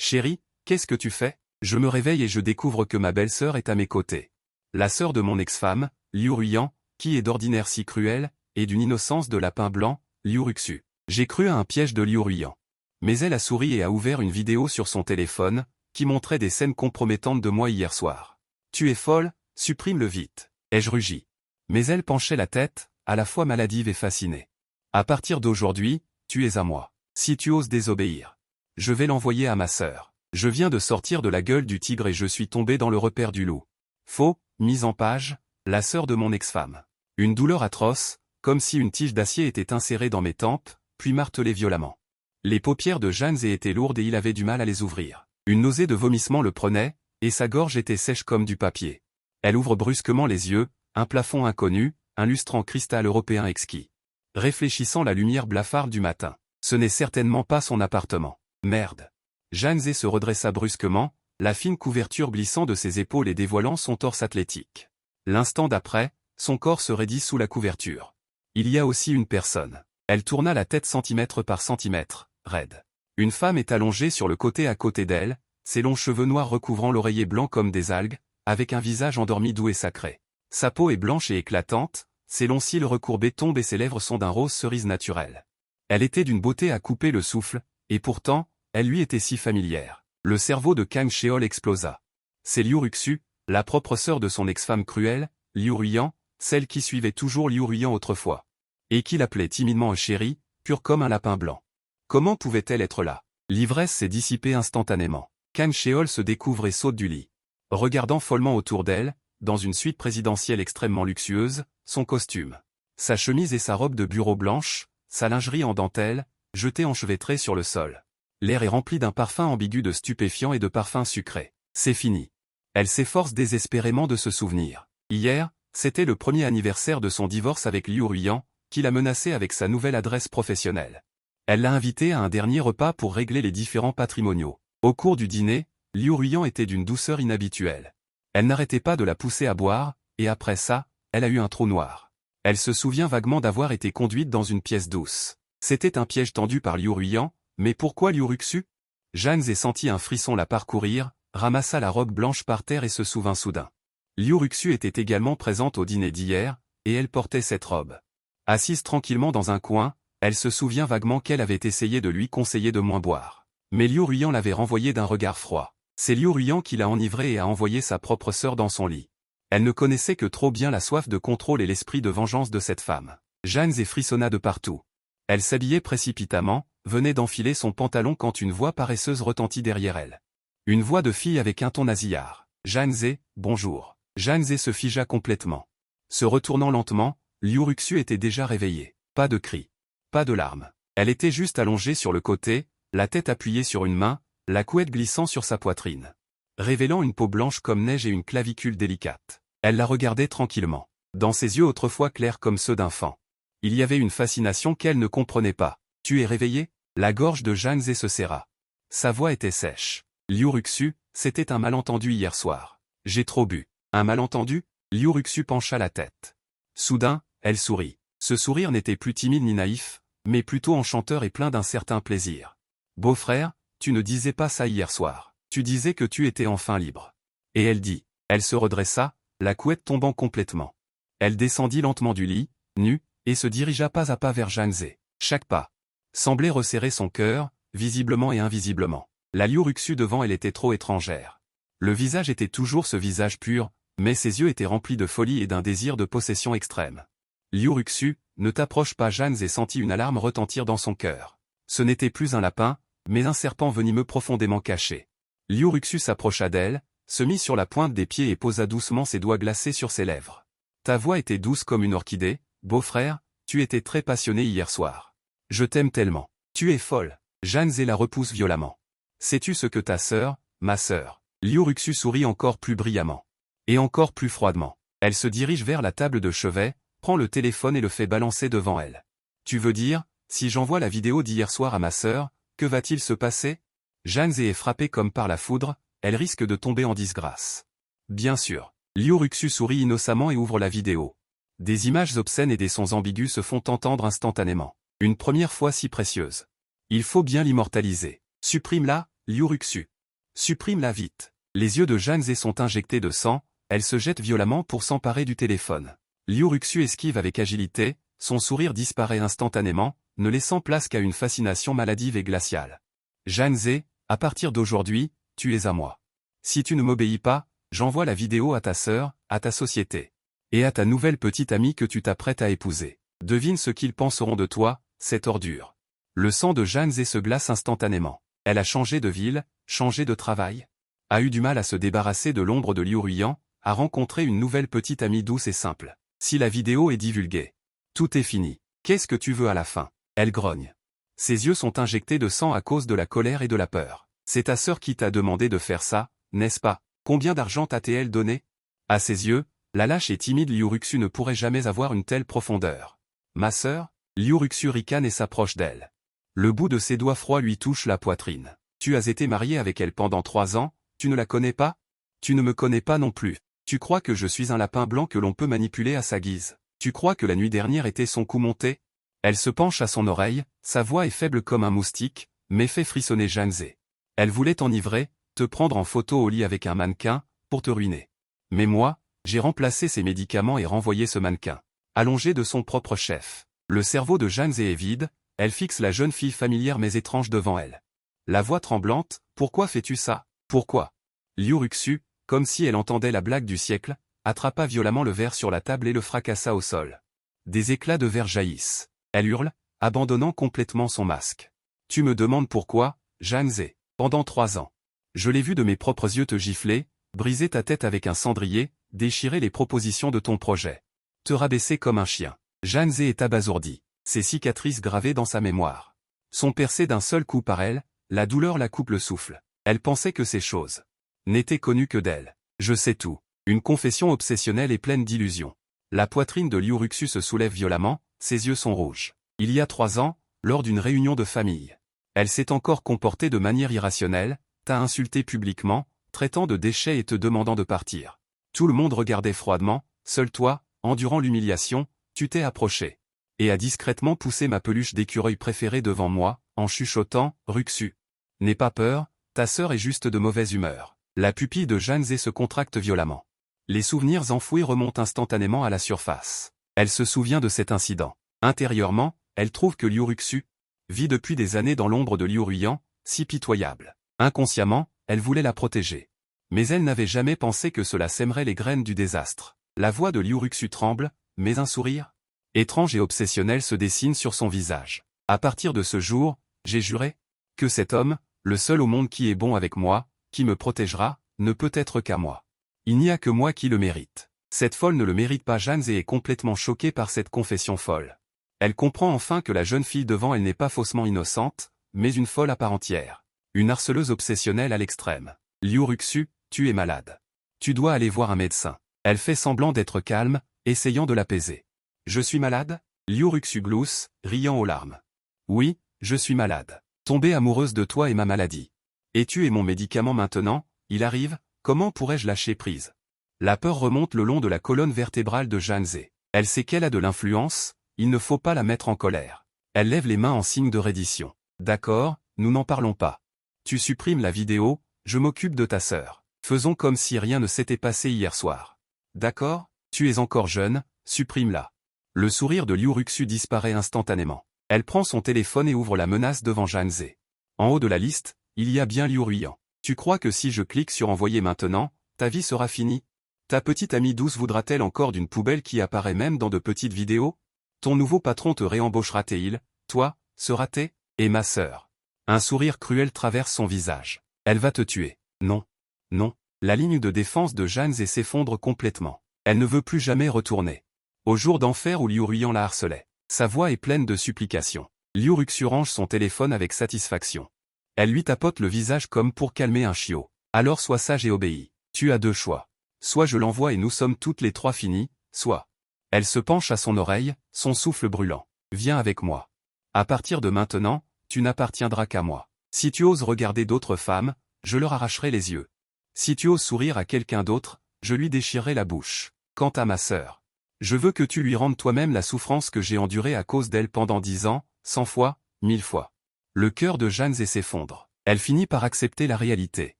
Chérie, qu'est-ce que tu fais? Je me réveille et je découvre que ma belle-sœur est à mes côtés. La sœur de mon ex-femme, Liu Ruyan, qui est d'ordinaire si cruelle, et d'une innocence de lapin blanc, Liu Ruxu. J'ai cru à un piège de Liu Ruyan. Mais elle a souri et a ouvert une vidéo sur son téléphone, qui montrait des scènes compromettantes de moi hier soir. Tu es folle, supprime-le vite, ai-je rugi. Mais elle penchait la tête, à la fois maladive et fascinée. À partir d'aujourd'hui, tu es à moi. Si tu oses désobéir, je vais l'envoyer à ma sœur. Je viens de sortir de la gueule du tigre et je suis tombé dans le repère du loup. Faux, mise en page, la sœur de mon ex-femme. Une douleur atroce, comme si une tige d'acier était insérée dans mes tempes, puis martelée violemment. Les paupières de Janze étaient lourdes et il avait du mal à les ouvrir. Une nausée de vomissement le prenait, et sa gorge était sèche comme du papier. Elle ouvre brusquement les yeux, un plafond inconnu, un lustre en cristal européen exquis. Réfléchissant la lumière blafarde du matin. Ce n'est certainement pas son appartement. Merde. Janze se redressa brusquement, la fine couverture glissant de ses épaules et dévoilant son torse athlétique. L'instant d'après, son corps se raidit sous la couverture. Il y a aussi une personne. Elle tourna la tête centimètre par centimètre, raide. Une femme est allongée sur le côté à côté d'elle, ses longs cheveux noirs recouvrant l'oreiller blanc comme des algues, avec un visage endormi doux et sacré. Sa peau est blanche et éclatante, ses longs cils recourbés tombent et ses lèvres sont d'un rose cerise naturel. Elle était d'une beauté à couper le souffle, et pourtant, elle lui était si familière. Le cerveau de Kang Sheol explosa. C'est Liu Ruxu, la propre sœur de son ex-femme cruelle, Liu Ruyan, celle qui suivait toujours Liu Ruyan autrefois. Et qui l'appelait timidement chérie, pure comme un lapin blanc. Comment pouvait-elle être là? L'ivresse s'est dissipée instantanément. Kang Sheol se découvre et saute du lit. Regardant follement autour d'elle, dans une suite présidentielle extrêmement luxueuse, son costume, sa chemise et sa robe de bureau blanche, sa lingerie en dentelle, jetée enchevêtrée sur le sol. L'air est rempli d'un parfum ambigu de stupéfiants et de parfums sucrés. C'est fini. Elle s'efforce désespérément de se souvenir. Hier, c'était le premier anniversaire de son divorce avec Liu Ruyan, qui l'a menacé avec sa nouvelle adresse professionnelle. Elle l'a invité à un dernier repas pour régler les différends patrimoniaux. Au cours du dîner, Liu Ruyan était d'une douceur inhabituelle. Elle n'arrêtait pas de la pousser à boire, et après ça, elle a eu un trou noir. Elle se souvient vaguement d'avoir été conduite dans une pièce douce. C'était un piège tendu par Liu Ruyan, mais pourquoi Liu Ruxu? Janze sentit un frisson la parcourir, ramassa la robe blanche par terre et se souvint soudain. Liu Ruxu était également présente au dîner d'hier, et elle portait cette robe. Assise tranquillement dans un coin, elle se souvient vaguement qu'elle avait essayé de lui conseiller de moins boire. Mais Liu Ruyan l'avait renvoyé d'un regard froid. C'est Liu Ruyan qui l'a enivrée et a envoyé sa propre sœur dans son lit. Elle ne connaissait que trop bien la soif de contrôle et l'esprit de vengeance de cette femme. Janze frissonna de partout. Elle s'habillait précipitamment, venait d'enfiler son pantalon quand une voix paresseuse retentit derrière elle. Une voix de fille avec un ton nasillard. « Janze, bonjour. » Janze se figea complètement. Se retournant lentement, Liu Ruxu était déjà réveillée. Pas de cris. Pas de larmes. Elle était juste allongée sur le côté, la tête appuyée sur une main, la couette glissant sur sa poitrine. Révélant une peau blanche comme neige et une clavicule délicate. Elle la regardait tranquillement. Dans ses yeux autrefois clairs comme ceux d'enfant. Il y avait une fascination qu'elle ne comprenait pas. « Tu es réveillée ?» La gorge de Janze se serra. Sa voix était sèche. « Liu Ruxu, c'était un malentendu hier soir. J'ai trop bu. » Un malentendu? Liu Ruxu pencha la tête. Soudain, elle sourit. Ce sourire n'était plus timide ni naïf, mais plutôt enchanteur et plein d'un certain plaisir. « Beau-frère, tu ne disais pas ça hier soir. Tu disais que tu étais enfin libre. » Et elle dit. Elle se redressa, la couette tombant complètement. Elle descendit lentement du lit, nue, et se dirigea pas à pas vers Janze. Chaque pas semblait resserrer son cœur, visiblement et invisiblement. La Liu Ruxu devant elle était trop étrangère. Le visage était toujours ce visage pur, mais ses yeux étaient remplis de folie et d'un désir de possession extrême. Liu Ruxu, ne t'approche pas. Janze sentit une alarme retentir dans son cœur. Ce n'était plus un lapin, mais un serpent venimeux profondément caché. Liu Ruxu s'approcha d'elle, se mit sur la pointe des pieds et posa doucement ses doigts glacés sur ses lèvres. Ta voix était douce comme une orchidée, beau-frère, tu étais très passionné hier soir. Je t'aime tellement. Tu es folle. Janze la repousse violemment. Sais-tu ce que ta sœur, ma sœur? Liu Ruxu sourit encore plus brillamment. Et encore plus froidement. Elle se dirige vers la table de chevet, prend le téléphone et le fait balancer devant elle. Tu veux dire, si j'envoie la vidéo d'hier soir à ma sœur, que va-t-il se passer? Janze est frappée comme par la foudre, elle risque de tomber en disgrâce. Bien sûr. Liu Ruxu sourit innocemment et ouvre la vidéo. Des images obscènes et des sons ambigus se font entendre instantanément. Une première fois si précieuse. Il faut bien l'immortaliser. Supprime-la, Liu Ruxu. Supprime-la vite. Les yeux de Janzé sont injectés de sang, elle se jette violemment pour s'emparer du téléphone. Liu Ruxu esquive avec agilité, son sourire disparaît instantanément, ne laissant place qu'à une fascination maladive et glaciale. Janzé, à partir d'aujourd'hui, tu es à moi. Si tu ne m'obéis pas, j'envoie la vidéo à ta sœur, à ta société. Et à ta nouvelle petite amie que tu t'apprêtes à épouser. Devine ce qu'ils penseront de toi, cette ordure. Le sang de Janzé se glace instantanément. Elle a changé de ville, changé de travail. A eu du mal à se débarrasser de l'ombre de Liu Ruiyan, a rencontré une nouvelle petite amie douce et simple. Si la vidéo est divulguée, tout est fini. Qu'est-ce que tu veux à la fin? Elle grogne. Ses yeux sont injectés de sang à cause de la colère et de la peur. C'est ta sœur qui t'a demandé de faire ça, n'est-ce pas? Combien d'argent t'a-t-elle donné? À ses yeux, la lâche et timide Liu Ruxu ne pourrait jamais avoir une telle profondeur. Ma sœur? Liu Ruxu ricane et s'approche d'elle. Le bout de ses doigts froids lui touche la poitrine. Tu as été marié avec elle pendant 3 ans, tu ne la connais pas? Tu ne me connais pas non plus. Tu crois que je suis un lapin blanc que l'on peut manipuler à sa guise? Tu crois que la nuit dernière était son coup monté? Elle se penche à son oreille, sa voix est faible comme un moustique, mais fait frissonner Janzé. Elle voulait t'enivrer, te prendre en photo au lit avec un mannequin, pour te ruiner. Mais moi, j'ai remplacé ses médicaments et renvoyé ce mannequin. Allongé de son propre chef. Le cerveau de Janzé est vide, elle fixe la jeune fille familière mais étrange devant elle. La voix tremblante, pourquoi fais-tu ça? Pourquoi? Liu Ruxu, comme si elle entendait la blague du siècle, attrapa violemment le verre sur la table et le fracassa au sol. Des éclats de verre jaillissent. Elle hurle, abandonnant complètement son masque. Tu me demandes pourquoi, Janzé? Pendant 3 ans. Je l'ai vu de mes propres yeux te gifler, briser ta tête avec un cendrier, déchirer les propositions de ton projet. Te rabaisser comme un chien. Janzé est abasourdi. Ses cicatrices gravées dans sa mémoire sont percées d'un seul coup par elle, la douleur la coupe le souffle. Elle pensait que ces choses n'étaient connues que d'elle. Je sais tout. Une confession obsessionnelle et pleine d'illusions. La poitrine de Liu Ruxu se soulève violemment, ses yeux sont rouges. Il y a 3 ans, lors d'une réunion de famille. Elle s'est encore comportée de manière irrationnelle, t'a insulté publiquement, traitant de déchet et te demandant de partir. Tout le monde regardait froidement, seul toi, endurant l'humiliation, tu t'es approché. Et a discrètement poussé ma peluche d'écureuil préférée devant moi, en chuchotant, Ruxu. N'aie pas peur, ta sœur est juste de mauvaise humeur. La pupille de Janzé se contracte violemment. Les souvenirs enfouis remontent instantanément à la surface. Elle se souvient de cet incident. Intérieurement, elle trouve que Liu Ruxu vit depuis des années dans l'ombre de Liu Ruiyan, si pitoyable. Inconsciemment, elle voulait la protéger. Mais elle n'avait jamais pensé que cela sèmerait les graines du désastre. La voix de Liu Ruxu tremble, mais un sourire étrange et obsessionnel se dessine sur son visage. À partir de ce jour, j'ai juré que cet homme, le seul au monde qui est bon avec moi, qui me protégera, ne peut être qu'à moi. Il n'y a que moi qui le mérite. Cette folle ne le mérite pas. Janzé est complètement choquée par cette confession folle. Elle comprend enfin que la jeune fille devant elle n'est pas faussement innocente, mais une folle à part entière. Une harceleuse obsessionnelle à l'extrême. Liu Ruxu, tu es malade. Tu dois aller voir un médecin. Elle fait semblant d'être calme, essayant de l'apaiser. Je suis malade? Liu Ruxu glousse, riant aux larmes. Oui, je suis malade. Tomber amoureuse de toi est ma maladie. Et tu es mon médicament maintenant, il arrive, comment pourrais-je lâcher prise? La peur remonte le long de la colonne vertébrale de Janzé. Elle sait qu'elle a de l'influence, il ne faut pas la mettre en colère. Elle lève les mains en signe de reddition. D'accord, nous n'en parlons pas. Tu supprimes la vidéo, je m'occupe de ta sœur. Faisons comme si rien ne s'était passé hier soir. D'accord? Tu es encore jeune, supprime-la. Le sourire de Liu Ruxu disparaît instantanément. Elle prend son téléphone et ouvre la menace devant Janzé. En haut de la liste, il y a bien Liu Ruiyan. Tu crois que si je clique sur envoyer maintenant, ta vie sera finie? Ta petite amie douce voudra-t-elle encore d'une poubelle qui apparaît même dans de petites vidéos? Ton nouveau patron te réembauchera-t-il, toi, sera-t-il? Et ma sœur? Un sourire cruel traverse son visage. Elle va te tuer. Non. Non. La ligne de défense de Janzé s'effondre complètement. Elle ne veut plus jamais retourner au jour d'enfer où Liu Ruiyan la harcelait. Sa voix est pleine de supplications. Liu Ruxu range son téléphone avec satisfaction. Elle lui tapote le visage comme pour calmer un chiot. Alors sois sage et obéis. Tu as 2 choix. Soit je l'envoie et nous sommes toutes les 3 finies, soit. Elle se penche à son oreille, son souffle brûlant. Viens avec moi. À partir de maintenant, tu n'appartiendras qu'à moi. Si tu oses regarder d'autres femmes, je leur arracherai les yeux. Si tu oses sourire à quelqu'un d'autre, je lui déchirerai la bouche. Quant à ma sœur, je veux que tu lui rendes toi-même la souffrance que j'ai endurée à cause d'elle pendant 10 ans, 100 fois, 1000 fois. Le cœur de Janzé s'effondre. Elle finit par accepter la réalité.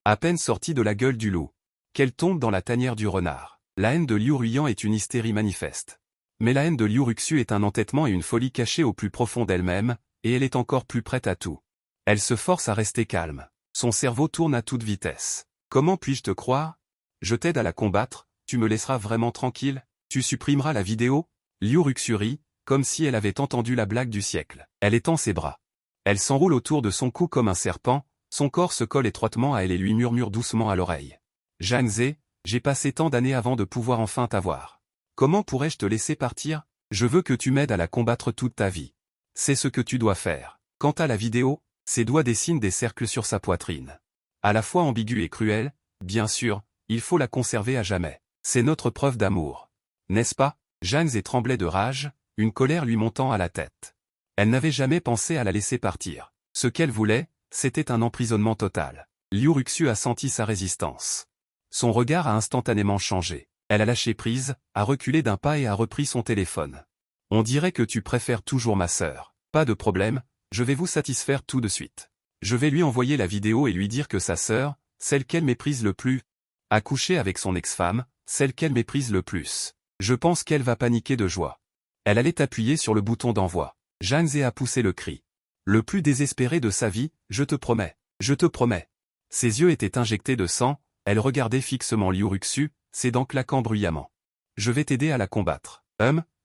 À peine sortie de la gueule du loup, qu'elle tombe dans la tanière du renard. La haine de Liu Ruiyan est une hystérie manifeste. Mais la haine de Liu Ruxu est un entêtement et une folie cachée au plus profond d'elle-même, et elle est encore plus prête à tout. Elle se force à rester calme. Son cerveau tourne à toute vitesse. Comment puis-je te croire? Je t'aide à la combattre, tu me laisseras vraiment tranquille? Tu supprimeras la vidéo? Liu Ruxu rit, comme si elle avait entendu la blague du siècle. Elle étend ses bras. Elle s'enroule autour de son cou comme un serpent, son corps se colle étroitement à elle et lui murmure doucement à l'oreille. Zhangze, j'ai passé tant d'années avant de pouvoir enfin t'avoir. Comment pourrais-je te laisser partir? Je veux que tu m'aides à la combattre toute ta vie. C'est ce que tu dois faire. Quant à la vidéo, ses doigts dessinent des cercles sur sa poitrine. À la fois ambiguë et cruelle, bien sûr, il faut la conserver à jamais. C'est notre preuve d'amour. N'est-ce pas? Zhangze tremblait de rage, une colère lui montant à la tête. Elle n'avait jamais pensé à la laisser partir. Ce qu'elle voulait, c'était un emprisonnement total. Liu Ruxu a senti sa résistance. Son regard a instantanément changé. Elle a lâché prise, a reculé d'un pas et a repris son téléphone. On dirait que tu préfères toujours ma sœur. Pas de problème, je vais vous satisfaire tout de suite. Je vais lui envoyer la vidéo et lui dire que sa sœur, celle qu'elle méprise le plus, a couché avec son ex-femme, celle qu'elle méprise le plus. Je pense qu'elle va paniquer de joie. Elle allait appuyer sur le bouton d'envoi. Zhangze a poussé le cri. Le plus désespéré de sa vie, je te promets, je te promets. Ses yeux étaient injectés de sang, elle regardait fixement Liu Ruxu, ses dents claquant bruyamment. Je vais t'aider à la combattre.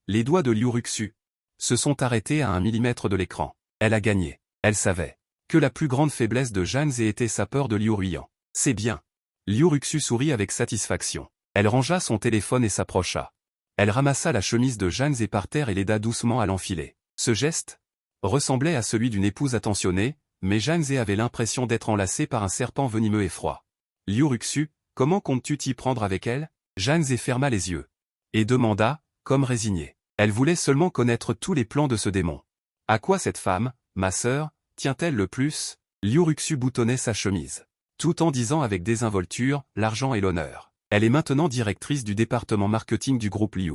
Les doigts de Liu Ruxu se sont arrêtés à 1 millimètre de l'écran. Elle a gagné. Elle savait que la plus grande faiblesse de Zhangze était sa peur de Liu Ruiyan. C'est bien. Liu Ruxu sourit avec satisfaction. Elle rangea son téléphone et s'approcha. Elle ramassa la chemise de Zhangze par terre et l'aida doucement à l'enfiler. Ce geste ressemblait à celui d'une épouse attentionnée, mais Zhangze avait l'impression d'être enlacée par un serpent venimeux et froid. Liu Ruxu, comment comptes-tu t'y prendre avec elle? Zhangze ferma les yeux et demanda, comme résignée. Elle voulait seulement connaître tous les plans de ce démon. À quoi cette femme, ma sœur, tient-elle le plus? Liu Ruxu boutonnait sa chemise, tout en disant avec désinvolture, l'argent et l'honneur. Elle est maintenant directrice du département marketing du groupe Liu.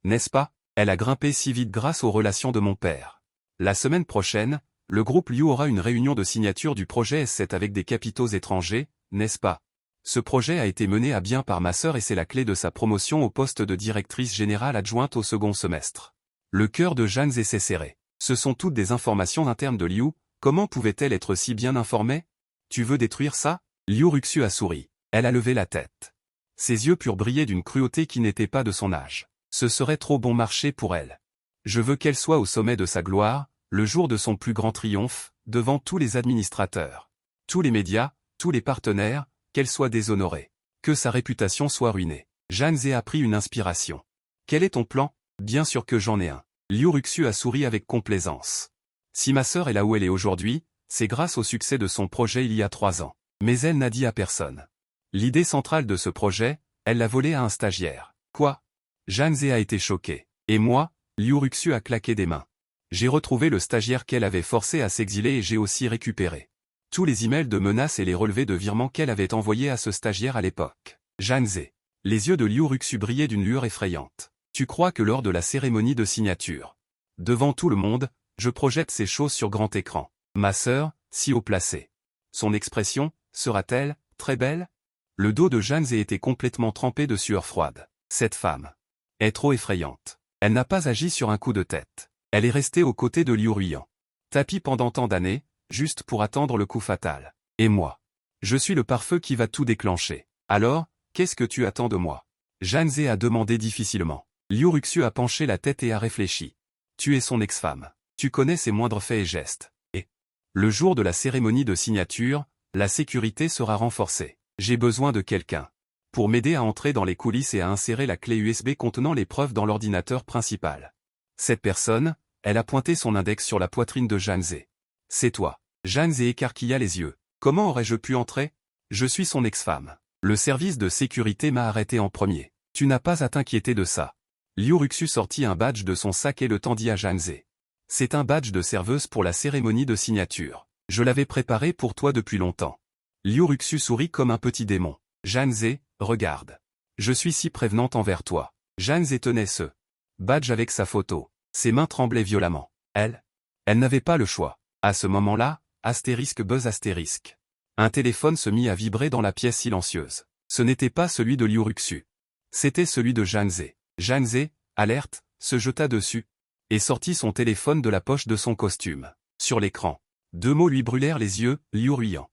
N'est-ce pas? Elle a grimpé si vite grâce aux relations de mon père. La semaine prochaine, le groupe Liu aura une réunion de signature du projet S7 avec des capitaux étrangers, n'est-ce pas? Ce projet a été mené à bien par ma sœur et c'est la clé de sa promotion au poste de directrice générale adjointe au second semestre. Le cœur de Zhangze s'est serré. Ce sont toutes des informations internes de Liu, comment pouvait-elle être si bien informée? Tu veux détruire ça? Liu Ruxu a souri. Elle a levé la tête. Ses yeux purent briller d'une cruauté qui n'était pas de son âge. Ce serait trop bon marché pour elle. Je veux qu'elle soit au sommet de sa gloire, le jour de son plus grand triomphe, devant tous les administrateurs, tous les médias, tous les partenaires, qu'elle soit déshonorée, que sa réputation soit ruinée. Zhangze a pris une inspiration. Quel est ton plan? Bien sûr que j'en ai un. Liu Ruxu a souri avec complaisance. Si ma sœur est là où elle est aujourd'hui, c'est grâce au succès de son projet il y a 3 ans. Mais elle n'a dit à personne. L'idée centrale de ce projet, elle l'a volée à un stagiaire. Quoi? Zhangze a été choqué. Et moi? Liu Ruxu a claqué des mains. J'ai retrouvé le stagiaire qu'elle avait forcé à s'exiler et j'ai aussi récupéré tous les emails de menaces et les relevés de virements qu'elle avait envoyés à ce stagiaire à l'époque. Zhangze. Les yeux de Liu Ruxu brillaient d'une lueur effrayante. Tu crois que lors de la cérémonie de signature, devant tout le monde, je projette ces choses sur grand écran. Ma sœur, si haut placée. Son expression, sera-t-elle très belle? Le dos de Zhangze était complètement trempé de sueur froide. Cette femme est trop effrayante. Elle n'a pas agi sur un coup de tête. Elle est restée aux côtés de Liu Ruiyan. Tapis pendant tant d'années, juste pour attendre le coup fatal. Et moi? Je suis le pare-feu qui va tout déclencher. Alors, qu'est-ce que tu attends de moi? Zhangze a demandé difficilement. Liu Ruxu a penché la tête et a réfléchi. Tu es son ex-femme. Tu connais ses moindres faits et gestes. Et le jour de la cérémonie de signature, la sécurité sera renforcée. J'ai besoin de quelqu'un pour m'aider à entrer dans les coulisses et à insérer la clé USB contenant les preuves dans l'ordinateur principal. Cette personne, elle a pointé son index sur la poitrine de Zhangze. C'est toi. Zhangze écarquilla les yeux. Comment aurais-je pu entrer? Je suis son ex-femme. Le service de sécurité m'a arrêté en premier. Tu n'as pas à t'inquiéter de ça. Liu Ruxu sortit un badge de son sac et le tendit à Zhangze. C'est un badge de serveuse pour la cérémonie de signature. Je l'avais préparé pour toi depuis longtemps. Liu Ruxu sourit comme un petit démon. Zhangze, regarde. Je suis si prévenante envers toi. Zhangze tenait ce badge avec sa photo. Ses mains tremblaient violemment. Elle n'avait pas le choix. À ce moment-là, astérisque buzz astérisque. Un téléphone se mit à vibrer dans la pièce silencieuse. Ce n'était pas celui de Liu Ruxu. C'était celui de Zhang Ze. Zhang Ze, alerte, se jeta dessus et sortit son téléphone de la poche de son costume. Sur l'écran, 2 mots lui brûlèrent les yeux, Liu Ruiyan.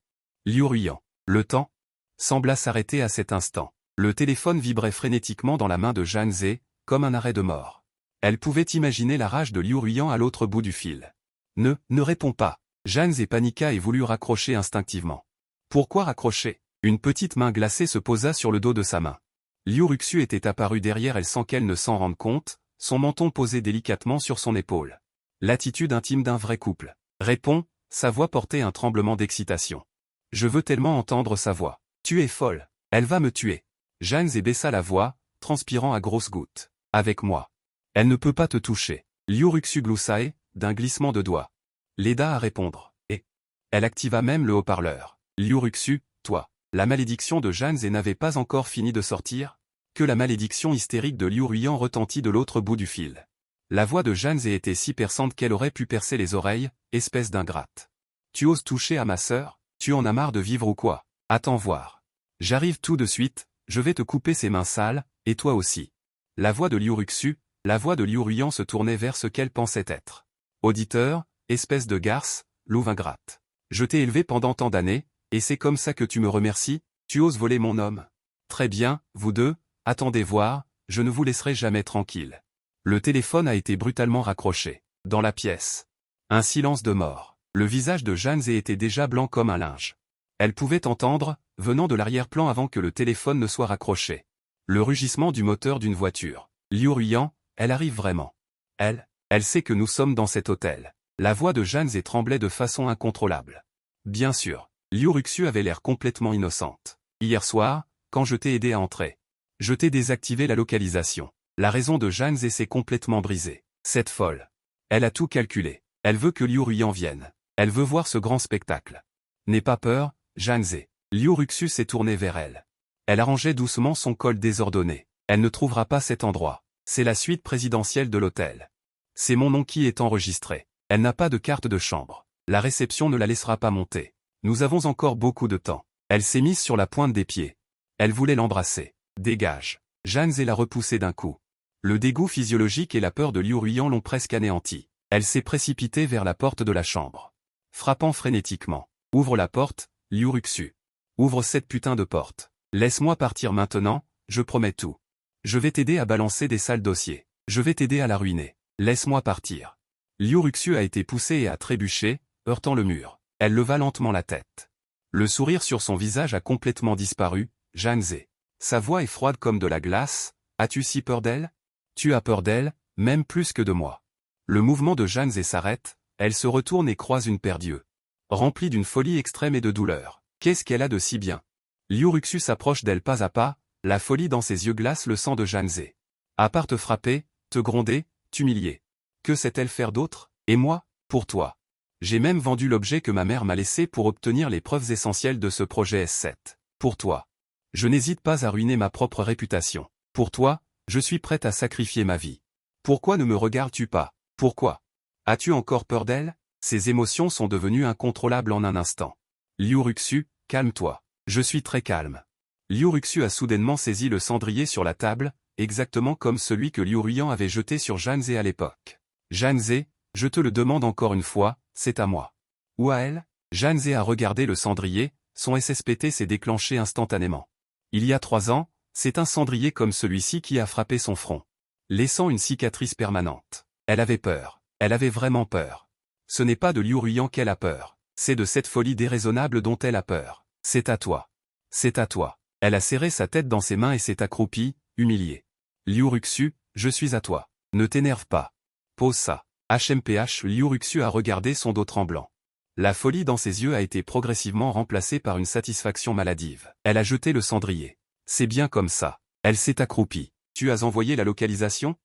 Liu Ruiyan. Le temps sembla s'arrêter à cet instant. Le téléphone vibrait frénétiquement dans la main de Zhang Ze, comme un arrêt de mort. Elle pouvait imaginer la rage de Liu Ruiyan à l'autre bout du fil. Ne réponds pas. Zhang Ze paniqua et voulut raccrocher instinctivement. Pourquoi raccrocher? Une petite main glacée se posa sur le dos de sa main. Liu Ruxu était apparu derrière elle sans qu'elle ne s'en rende compte, son menton posé délicatement sur son épaule. L'attitude intime d'un vrai couple. Réponds, sa voix portait un tremblement d'excitation. Je veux tellement entendre sa voix. Tu es folle. Elle va me tuer. Zhang Ze baissa la voix, transpirant à grosses gouttes. Avec moi. Elle ne peut pas te toucher. Liu Ruxu gloussae, d'un glissement de doigts. L'aida à répondre. Et elle activa même le haut-parleur. Liu Ruxu, toi. La malédiction de Zhang Ze n'avait pas encore fini de sortir, que la malédiction hystérique de Liu Ruiyan retentit de l'autre bout du fil. La voix de Zhang Ze était si perçante qu'elle aurait pu percer les oreilles, espèce d'ingrate. Tu oses toucher à ma sœur? Tu en as marre de vivre ou quoi? Attends voir. J'arrive tout de suite, je vais te couper ces mains sales, et toi aussi. La voix de Liu Ruxu, la voix de Liu Ruiyan se tournait vers ce qu'elle pensait être. Auditeur, espèce de garce, louve ingrate. Je t'ai élevé pendant tant d'années, et c'est comme ça que tu me remercies? Tu oses voler mon homme? Très bien, vous deux, attendez voir, je ne vous laisserai jamais tranquille. Le téléphone a été brutalement raccroché. Dans la pièce. Un silence de mort. Le visage de Zhang Ze était déjà blanc comme un linge. Elle pouvait entendre, venant de l'arrière-plan avant que le téléphone ne soit raccroché, le rugissement du moteur d'une voiture. Liu Ruiyan, elle arrive vraiment. Elle sait que nous sommes dans cet hôtel. La voix de Zhang Ze tremblait de façon incontrôlable. Bien sûr. Liu Ruxu avait l'air complètement innocente. Hier soir, quand je t'ai aidé à entrer, je t'ai désactivé la localisation. La raison de Zhang Ze s'est complètement brisée. Cette folle. Elle a tout calculé. Elle veut que Liu Ruiyan vienne. Elle veut voir ce grand spectacle. N'aie pas peur, Zhang Ze. Liu Ruxu s'est tourné vers elle. Elle arrangeait doucement son col désordonné. Elle ne trouvera pas cet endroit. C'est la suite présidentielle de l'hôtel. C'est mon nom qui est enregistré. Elle n'a pas de carte de chambre. La réception ne la laissera pas monter. Nous avons encore beaucoup de temps. Elle s'est mise sur la pointe des pieds. Elle voulait l'embrasser. Dégage. Zhang Ze l'a repoussé d'un coup. Le dégoût physiologique et la peur de Liu Ruiyan l'ont presque anéanti. Elle s'est précipitée vers la porte de la chambre. Frappant frénétiquement. Ouvre la porte, Liu Ruxu. Ouvre cette putain de porte. Laisse-moi partir maintenant, je promets tout. Je vais t'aider à balancer des sales dossiers. Je vais t'aider à la ruiner. Laisse-moi partir. Liu Ruxu a été poussée et a trébuché, heurtant le mur. Elle leva lentement la tête. Le sourire sur son visage a complètement disparu. Zhang Ze. Sa voix est froide comme de la glace. As-tu si peur d'elle? Tu as peur d'elle, même plus que de moi. Le mouvement de Zhang Ze s'arrête, elle se retourne et croise une paire d'yeux. Remplie d'une folie extrême et de douleur. Qu'est-ce qu'elle a de si bien? Liu Ruxu s'approche d'elle pas à pas, la folie dans ses yeux glace le sang de Zhang Ze. À part te frapper, te gronder, t'humilier. Que sait-elle faire d'autre? Et moi, pour toi. J'ai même vendu l'objet que ma mère m'a laissé pour obtenir les preuves essentielles de ce projet S7. Pour toi. Je n'hésite pas à ruiner ma propre réputation. Pour toi, je suis prête à sacrifier ma vie. Pourquoi ne me regardes-tu pas? Pourquoi? As-tu encore peur d'elle? Ses émotions sont devenues incontrôlables en un instant. Liu Ruxu, calme-toi. Je suis très calme. Liu Ruxu a soudainement saisi le cendrier sur la table, exactement comme celui que Liu Ruiyan avait jeté sur Zhang Ze à l'époque. Zhang Ze, je te le demande encore une fois, c'est à moi. Ou à elle? Zhang Ze a regardé le cendrier, son SSPT s'est déclenché instantanément. Il y a 3 ans, c'est un cendrier comme celui-ci qui a frappé son front, laissant une cicatrice permanente. Elle avait peur. Elle avait vraiment peur. Ce n'est pas de Liu Ruiyan qu'elle a peur. C'est de cette folie déraisonnable dont elle a peur. C'est à toi. C'est à toi. Elle a serré sa tête dans ses mains et s'est accroupie, humiliée. Liu Ruxu, je suis à toi. Ne t'énerve pas. Pose ça. HMPH. Liu Ruxu a regardé son dos tremblant. La folie dans ses yeux a été progressivement remplacée par une satisfaction maladive. Elle a jeté le cendrier. C'est bien comme ça. Elle s'est accroupie. Tu as envoyé la localisation?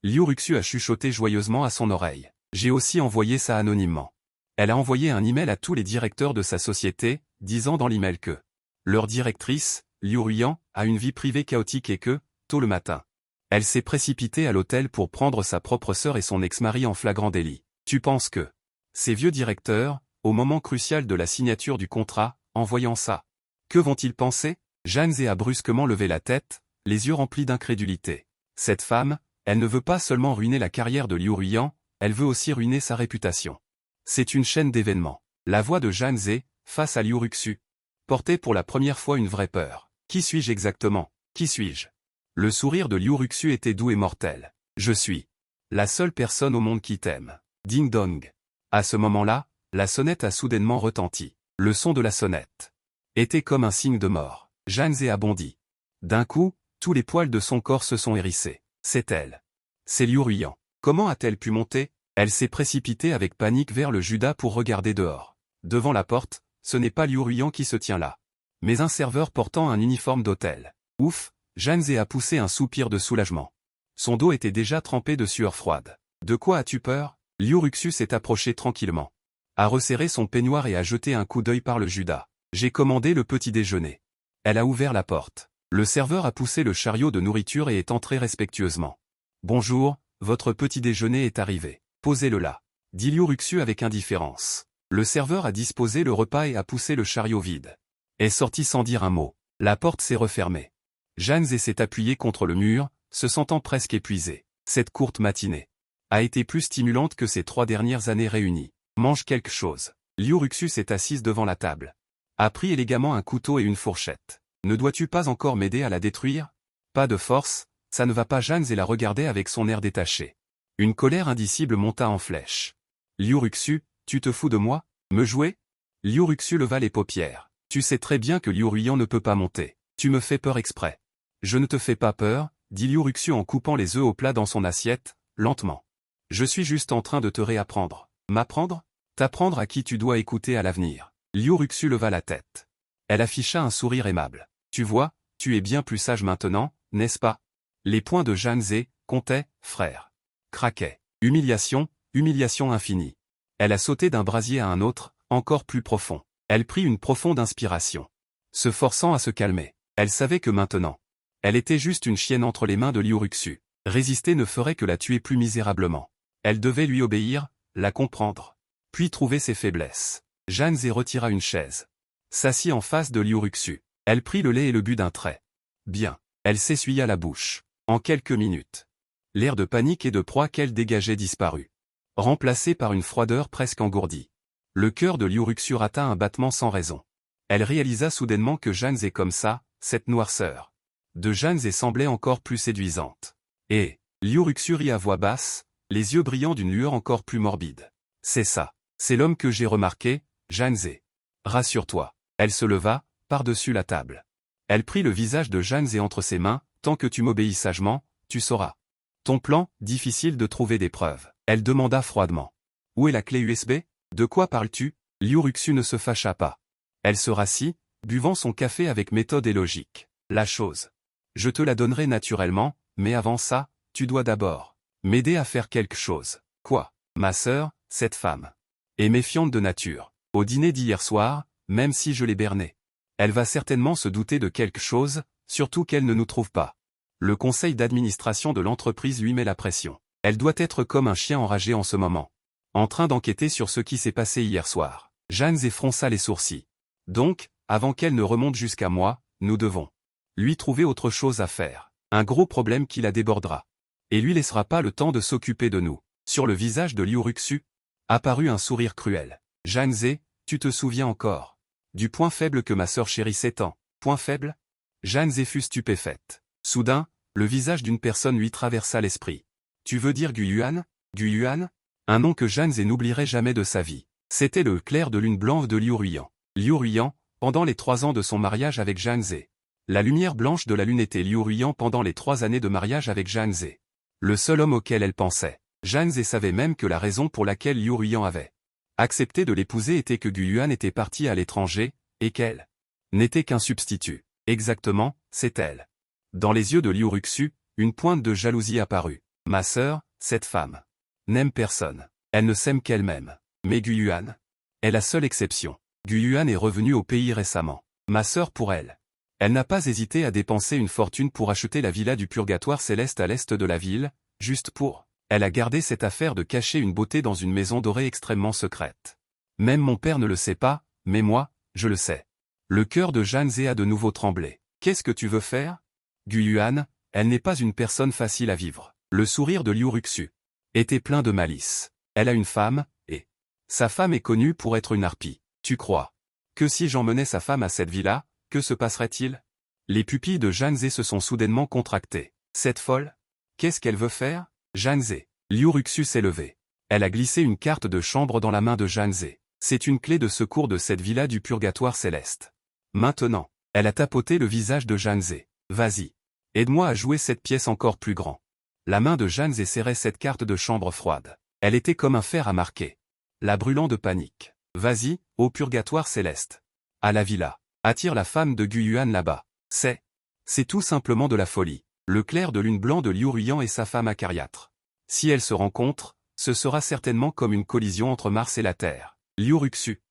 Liu Ruxu a chuchoté joyeusement à son oreille. J'ai aussi envoyé ça anonymement. Elle a envoyé un email à tous les directeurs de sa société, disant dans l'email que leur directrice, Liu Ruiyan, a une vie privée chaotique et que, tôt le matin, elle s'est précipitée à l'hôtel pour prendre sa propre sœur et son ex-mari en flagrant délit. Tu penses que ces vieux directeurs, au moment crucial de la signature du contrat, en voyant ça. Que vont-ils penser? Zhanze a brusquement levé la tête, les yeux remplis d'incrédulité. Cette femme, elle ne veut pas seulement ruiner la carrière de Liu Ruiyan, elle veut aussi ruiner sa réputation. C'est une chaîne d'événements. La voix de Zhanze, face à Liu Ruxu, portait pour la première fois une vraie peur. Qui suis-je exactement? Qui suis-je? Le sourire de Liu Ruxu était doux et mortel. Je suis la seule personne au monde qui t'aime. Ding dong. À ce moment-là, la sonnette a soudainement retenti. Le son de la sonnette était comme un signe de mort. Zhanze a bondi. D'un coup, tous les poils de son corps se sont hérissés. C'est elle. C'est Liu Ruiyan. Comment a-t-elle pu monter? Elle s'est précipitée avec panique vers le Judas pour regarder dehors. Devant la porte, ce n'est pas Liu Ruiyan qui se tient là, mais un serveur portant un uniforme d'hôtel. Ouf, Zhanze a poussé un soupir de soulagement. Son dos était déjà trempé de sueur froide. De quoi as-tu peur? Liu Ruxu s'est approché tranquillement, a resserré son peignoir et a jeté un coup d'œil par le Judas. J'ai commandé le petit déjeuner. Elle a ouvert la porte. Le serveur a poussé le chariot de nourriture et est entré respectueusement. Bonjour, votre petit déjeuner est arrivé. Posez-le là, dit Liu Ruxu avec indifférence. Le serveur a disposé le repas et a poussé le chariot vide. Est sorti sans dire un mot. La porte s'est refermée. Zhanze s'est appuyé contre le mur, se sentant presque épuisé. Cette courte matinée a été plus stimulante que ces 3 dernières années réunies. Mange quelque chose. Liu Ruxu s'est assise devant la table. A pris élégamment un couteau et une fourchette. Ne dois-tu pas encore m'aider à la détruire? Pas de force, ça ne va pas. Zhanze la regardait avec son air détaché. Une colère indicible monta en flèche. Liu Ruxu, tu te fous de moi? Me jouer? Liu Ruxu leva les paupières. Tu sais très bien que Liu Ruiyan ne peut pas monter. Tu me fais peur exprès. Je ne te fais pas peur, dit Liu Ruxu en coupant les œufs au plat dans son assiette, lentement. Je suis juste en train de te réapprendre. M'apprendre? T'apprendre à qui tu dois écouter à l'avenir. Liu Ruxu leva la tête. Elle afficha un sourire aimable. Tu vois, tu es bien plus sage maintenant, n'est-ce pas? Les poings de Zhanze comptaient, frère. Craquaient. Humiliation, humiliation infinie. Elle a sauté d'un brasier à un autre, encore plus profond. Elle prit une profonde inspiration. Se forçant à se calmer. Elle savait que maintenant, elle était juste une chienne entre les mains de Liu Ruxu. Résister ne ferait que la tuer plus misérablement. Elle devait lui obéir, la comprendre, puis trouver ses faiblesses. Zhanze retira une chaise. S'assit en face de Liu Ruxu. Elle prit le lait et le but d'un trait. Bien. Elle s'essuya la bouche. En quelques minutes, l'air de panique et de proie qu'elle dégageait disparut, remplacé par une froideur presque engourdie. Le cœur de Liu Ruxu rata un battement sans raison. Elle réalisa soudainement que Zhanze comme ça, cette noirceur de Zhanze semblait encore plus séduisante. Et Liu Ruxu rit à voix basse, les yeux brillants d'une lueur encore plus morbide. C'est ça. C'est l'homme que j'ai remarqué, Zhanze. Rassure-toi. Elle se leva, par-dessus la table. Elle prit le visage de Zhanze entre ses mains, tant que tu m'obéis sagement, tu sauras. Ton plan, difficile de trouver des preuves. Elle demanda froidement. Où est la clé USB? De quoi parles-tu? Liu Ruxu ne se fâcha pas. Elle se rassit, buvant son café avec méthode et logique. La chose. Je te la donnerai naturellement, mais avant ça, tu dois d'abord m'aider à faire quelque chose. Quoi? Ma sœur, cette femme est méfiante de nature. Au dîner d'hier soir, même si je l'ai bernée, elle va certainement se douter de quelque chose, surtout qu'elle ne nous trouve pas. Le conseil d'administration de l'entreprise lui met la pression. Elle doit être comme un chien enragé en ce moment, en train d'enquêter sur ce qui s'est passé hier soir. Zhanze fronça les sourcils. Donc, avant qu'elle ne remonte jusqu'à moi, nous devons lui trouver autre chose à faire. Un gros problème qui la débordera. Et lui laissera pas le temps de s'occuper de nous. Sur le visage de Liu Ruxu apparut un sourire cruel. Zhanze, tu te souviens encore du point faible que ma sœur chérissait tant? Point faible? Zhanze fut stupéfaite. Soudain, le visage d'une personne lui traversa l'esprit. Tu veux dire Guyuan? Guyuan? Un nom que Zhanze n'oublierait jamais de sa vie. C'était le clair de lune blanche de Liu Ruiyan. Liu Ruiyan, pendant les 3 ans de son mariage avec Zhanze. La lumière blanche de la lune était Liu Ruiyan pendant les 3 années de mariage avec Zhanze. Le seul homme auquel elle pensait. Zhanze savait même que la raison pour laquelle Liu Ruiyan avait accepté de l'épouser était que Guyuan était parti à l'étranger, et qu'elle n'était qu'un substitut. Exactement, c'est elle. Dans les yeux de Liu Ruxu, une pointe de jalousie apparut. Ma sœur, cette femme, n'aime personne. Elle ne s'aime qu'elle-même. Mais Guyuan est la seule exception. Guyuan est revenue au pays récemment. Ma sœur pour elle. Elle n'a pas hésité à dépenser une fortune pour acheter la villa du Purgatoire Céleste à l'est de la ville, juste pour. Elle a gardé cette affaire de cacher une beauté dans une maison dorée extrêmement secrète. Même mon père ne le sait pas, mais moi, je le sais. Le cœur de Janzé a de nouveau tremblé. Qu'est-ce que tu veux faire? Guyuan, elle n'est pas une personne facile à vivre. Le sourire de Liu Ruxu était plein de malice. Elle a une femme, et sa femme est connue pour être une harpie. Tu crois que si j'emmenais sa femme à cette villa, que se passerait-il? Les pupilles de Janzé se sont soudainement contractées. Cette folle? Qu'est-ce qu'elle veut faire? Janzé. Liu Ruxu s'est levé. Elle a glissé une carte de chambre dans la main de Janzé. C'est une clé de secours de cette villa du purgatoire céleste. Maintenant, elle a tapoté le visage de Janzé. Vas-y. Aide-moi à jouer cette pièce encore plus grand. La main de Janzé serrait cette carte de chambre froide. Elle était comme un fer à marquer. La brûlant de panique. Vas-y, au purgatoire céleste. À la villa. Attire la femme de Guyuan là-bas. C'est tout simplement de la folie. Le clair de lune blanc de Liu Ruyan et sa femme acariâtre. Si elles se rencontrent, ce sera certainement comme une collision entre Mars et la Terre. Liu Ruxu.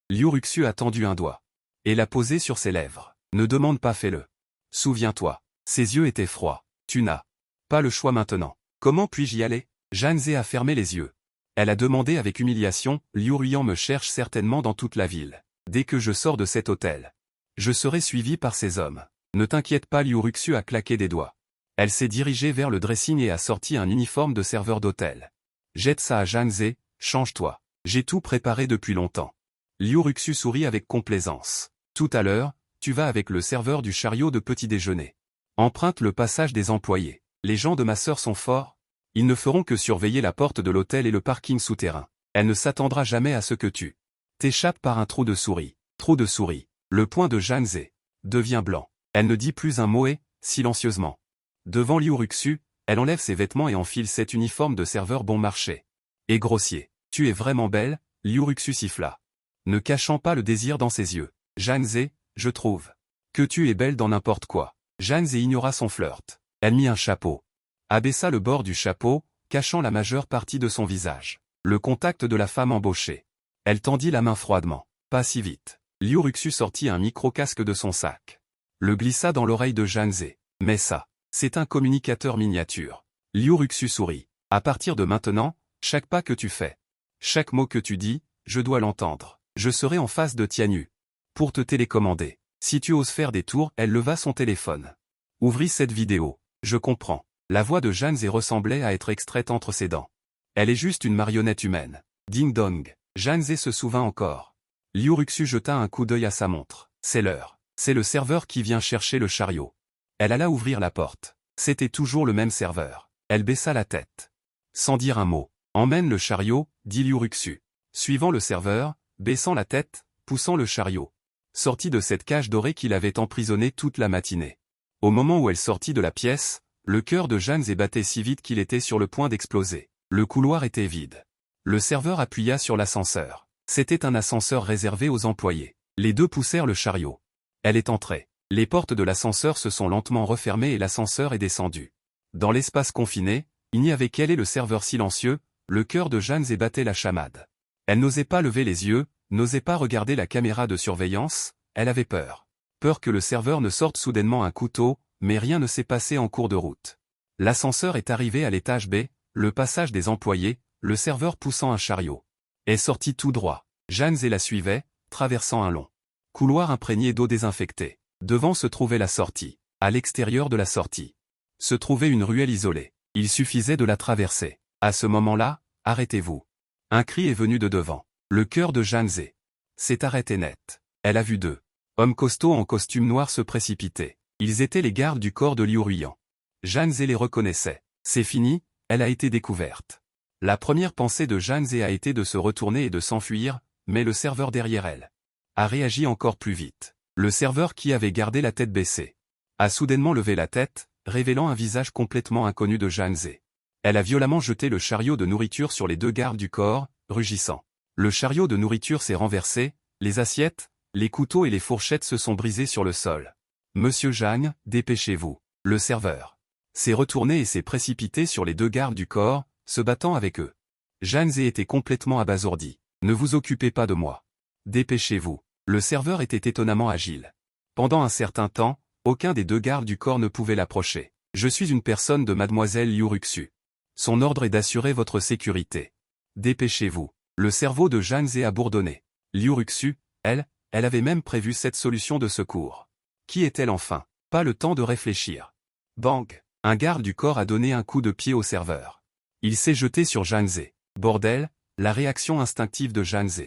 Liu Ruxu a tendu un doigt. Et l'a posé sur ses lèvres. Ne demande pas, fais-le. Souviens-toi. Ses yeux étaient froids. Tu n'as pas le choix maintenant. Comment puis-je y aller? Janzé a fermé les yeux. Elle a demandé avec humiliation, Liu Ruyan me cherche certainement dans toute la ville. Dès que je sors de cet hôtel, je serai suivi par ces hommes. Ne t'inquiète pas, Liu Ruxu a claqué des doigts. Elle s'est dirigée vers le dressing et a sorti un uniforme de serveur d'hôtel. Jette ça à Janzé, change-toi. J'ai tout préparé depuis longtemps. Liu Ruxu sourit avec complaisance. Tout à l'heure, tu vas avec le serveur du chariot de petit déjeuner. Emprunte le passage des employés. Les gens de ma sœur sont forts. Ils ne feront que surveiller la porte de l'hôtel et le parking souterrain. Elle ne s'attendra jamais à ce que tu t'échappes par un trou de souris. Trou de souris. Le poing de Janzé devient blanc. Elle ne dit plus un mot et, silencieusement. Devant Liu Ruxu, elle enlève ses vêtements et enfile cet uniforme de serveur bon marché. Et grossier. Tu es vraiment belle, Liu Ruxu siffla. Ne cachant pas le désir dans ses yeux. Janzé, je trouve que tu es belle dans n'importe quoi. Janzé ignora son flirt. Elle mit un chapeau. Abaissa le bord du chapeau, cachant la majeure partie de son visage. Le contact de la femme embauchée. Elle tendit la main froidement. Pas si vite. Liu Ruxu sortit un micro-casque de son sac. Le glissa dans l'oreille de Janzé. Mais ça, c'est un communicateur miniature. Liu Ruxu sourit. À partir de maintenant, chaque pas que tu fais, chaque mot que tu dis, je dois l'entendre. Je serai en face de Tianyu. Pour te télécommander. Si tu oses faire des tours, elle leva son téléphone. Ouvris cette vidéo. Je comprends. La voix de Janzé ressemblait à être extraite entre ses dents. Elle est juste une marionnette humaine. Ding dong. Janzé se souvint encore. Liu Ruxu jeta un coup d'œil à sa montre. C'est l'heure. C'est le serveur qui vient chercher le chariot. Elle alla ouvrir la porte. C'était toujours le même serveur. Elle baissa la tête. Sans dire un mot. Emmène le chariot, dit Liu Ruxu. Suivant le serveur, baissant la tête, poussant le chariot. Sortit de cette cage dorée qu'il avait emprisonnée toute la matinée. Au moment où elle sortit de la pièce, le cœur de Janzé battait si vite qu'il était sur le point d'exploser. Le couloir était vide. Le serveur appuya sur l'ascenseur. C'était un ascenseur réservé aux employés. Les deux poussèrent le chariot. Elle est entrée. Les portes de l'ascenseur se sont lentement refermées et l'ascenseur est descendu. Dans l'espace confiné, il n'y avait qu'elle et le serveur silencieux, le cœur de Janzé battait la chamade. Elle n'osait pas lever les yeux, n'osait pas regarder la caméra de surveillance, elle avait peur. Peur que le serveur ne sorte soudainement un couteau, mais rien ne s'est passé en cours de route. L'ascenseur est arrivé à l'étage B, le passage des employés, le serveur poussant un chariot. Est sorti tout droit. Janzé la suivait, traversant un long couloir imprégné d'eau désinfectée. Devant se trouvait la sortie. À l'extérieur de la sortie se trouvait une ruelle isolée. Il suffisait de la traverser. À ce moment-là, arrêtez-vous. Un cri est venu de devant. Le cœur de Janzé s'est arrêté net. Elle a vu deux hommes costauds en costume noir se précipiter. Ils étaient les gardes du corps de Liu Ruyan. Janzé les reconnaissait. C'est fini, elle a été découverte. La première pensée de Janzé a été de se retourner et de s'enfuir, mais le serveur derrière elle a réagi encore plus vite. Le serveur qui avait gardé la tête baissée a soudainement levé la tête, révélant un visage complètement inconnu de Janzé. Elle a violemment jeté le chariot de nourriture sur les deux gardes du corps, rugissant. Le chariot de nourriture s'est renversé, les assiettes, les couteaux et les fourchettes se sont brisés sur le sol. Monsieur Jang, dépêchez-vous. Le serveur s'est retourné et s'est précipité sur les deux gardes du corps, se battant avec eux. Janzé était complètement abasourdi. Ne vous occupez pas de moi. Dépêchez-vous. Le serveur était étonnamment agile. Pendant un certain temps, aucun des deux gardes du corps ne pouvait l'approcher. Je suis une personne de mademoiselle Liu Ruxu. Son ordre est d'assurer votre sécurité. Dépêchez-vous. Le cerveau de Janzé a bourdonné. Liu Ruxu, elle Elle avait même prévu cette solution de secours. Qui est-elle enfin? Pas le temps de réfléchir. Bang! Un garde du corps a donné un coup de pied au serveur. Il s'est jeté sur Janze. Bordel, la réaction instinctive de Janze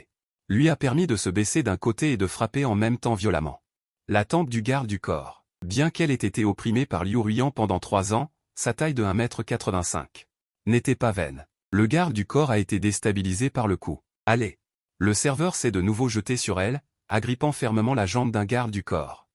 lui a permis de se baisser d'un côté et de frapper en même temps violemment. La tempe du garde du corps. Bien qu'elle ait été opprimée par Liu Ruiyan pendant 3 ans, sa taille de 1,85 m n'était pas vaine. Le garde du corps a été déstabilisé par le coup. Allez! Le serveur s'est de nouveau jeté sur elle, agrippant fermement la jambe d'un garde du corps.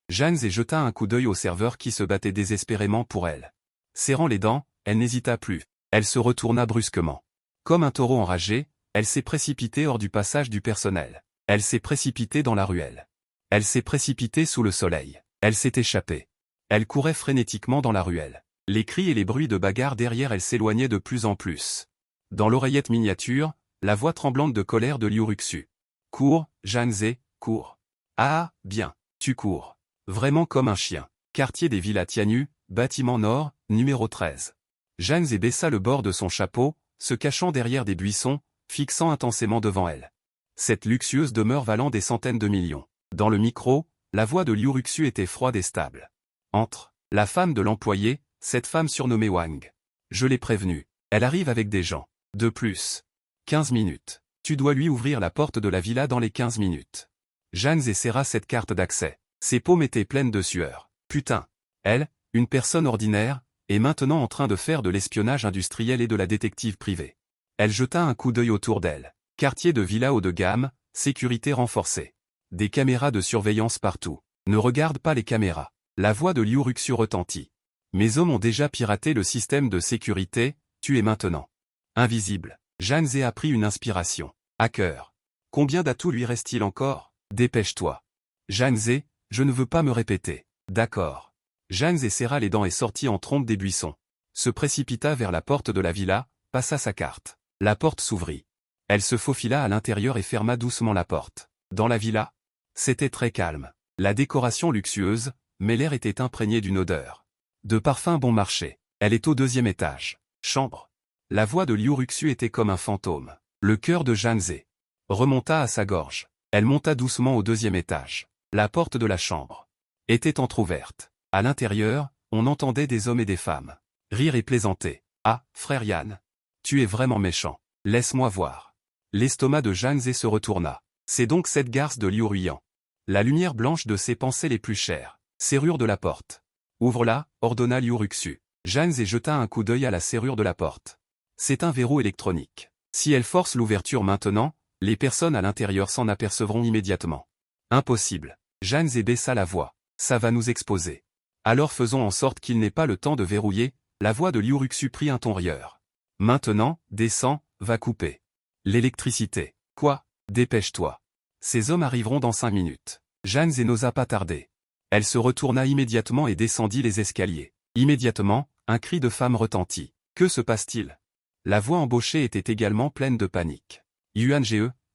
Janze jeta un coup d'œil au serveur qui se battait désespérément pour elle. Serrant les dents, elle n'hésita plus. Elle se retourna brusquement. Comme un taureau enragé, elle s'est précipitée hors du passage du personnel. Elle s'est précipitée dans la ruelle. Elle s'est précipitée sous le soleil. Elle s'est échappée. Elle courait frénétiquement dans la ruelle. Les cris et les bruits de bagarre derrière elle s'éloignaient de plus en plus. Dans l'oreillette miniature, la voix tremblante de colère de Liu Ruxu. Cours, Janze, cours. Ah, bien, tu cours. Vraiment comme un chien. Quartier des Villas Tianyu, bâtiment nord, numéro 13. Janze baissa le bord de son chapeau, se cachant derrière des buissons, fixant intensément devant elle. Cette luxueuse demeure valant des centaines de millions. Dans le micro, la voix de Liu Ruxu était froide et stable. Entre. La femme de l'employé, cette femme surnommée Wang. Je l'ai prévenue. Elle arrive avec des gens. De plus. 15 minutes. Tu dois lui ouvrir la porte de la villa dans les 15 minutes. Janze serra cette carte d'accès. Ses paumes étaient pleines de sueur. Putain. Elle, une personne ordinaire, est maintenant en train de faire de l'espionnage industriel et de la détective privée. Elle jeta un coup d'œil autour d'elle. Quartier de villa haut de gamme, sécurité renforcée. Des caméras de surveillance partout. Ne regarde pas les caméras. La voix de Liu Ruxu retentit. Mes hommes ont déjà piraté le système de sécurité, tu es maintenant invisible. Janze a pris une inspiration. Hacker. Combien d'atouts lui reste-t-il encore? Dépêche-toi. Janze, je ne veux pas me répéter. D'accord. Janze serra les dents et sortit en trompe des buissons. Se précipita vers la porte de la villa, passa sa carte. La porte s'ouvrit. Elle se faufila à l'intérieur et ferma doucement la porte. Dans la villa, c'était très calme. La décoration luxueuse, mais l'air était imprégné d'une odeur de parfum bon marché. Elle est au 2e étage. Chambre. La voix de Liu Ruxu était comme un fantôme. Le cœur de Janze remonta à sa gorge. Elle monta doucement au 2e étage. La porte de la chambre était entr'ouverte. À l'intérieur, on entendait des hommes et des femmes rire et plaisanter. Ah, frère Yan. Tu es vraiment méchant. Laisse-moi voir. L'estomac de Janze se retourna. C'est donc cette garce de Liu Ruiyan. La lumière blanche de ses pensées les plus chères. Serrure de la porte. Ouvre-la, ordonna Liu Ruxu. Janze jeta un coup d'œil à la serrure de la porte. C'est un verrou électronique. Si elle force l'ouverture maintenant, les personnes à l'intérieur s'en apercevront immédiatement. Impossible. Janze baissa la voix. Ça va nous exposer. Alors faisons en sorte qu'il n'ait pas le temps de verrouiller. La voix de Liu Ruxu prit un ton rieur. Maintenant, descends, va couper l'électricité. Quoi? Dépêche-toi. Ces hommes arriveront dans 5 minutes. Janze n'osa pas tarder. Elle se retourna immédiatement et descendit les escaliers. Immédiatement, un cri de femme retentit. Que se passe-t-il? La voix embauchée était également pleine de panique. Yuan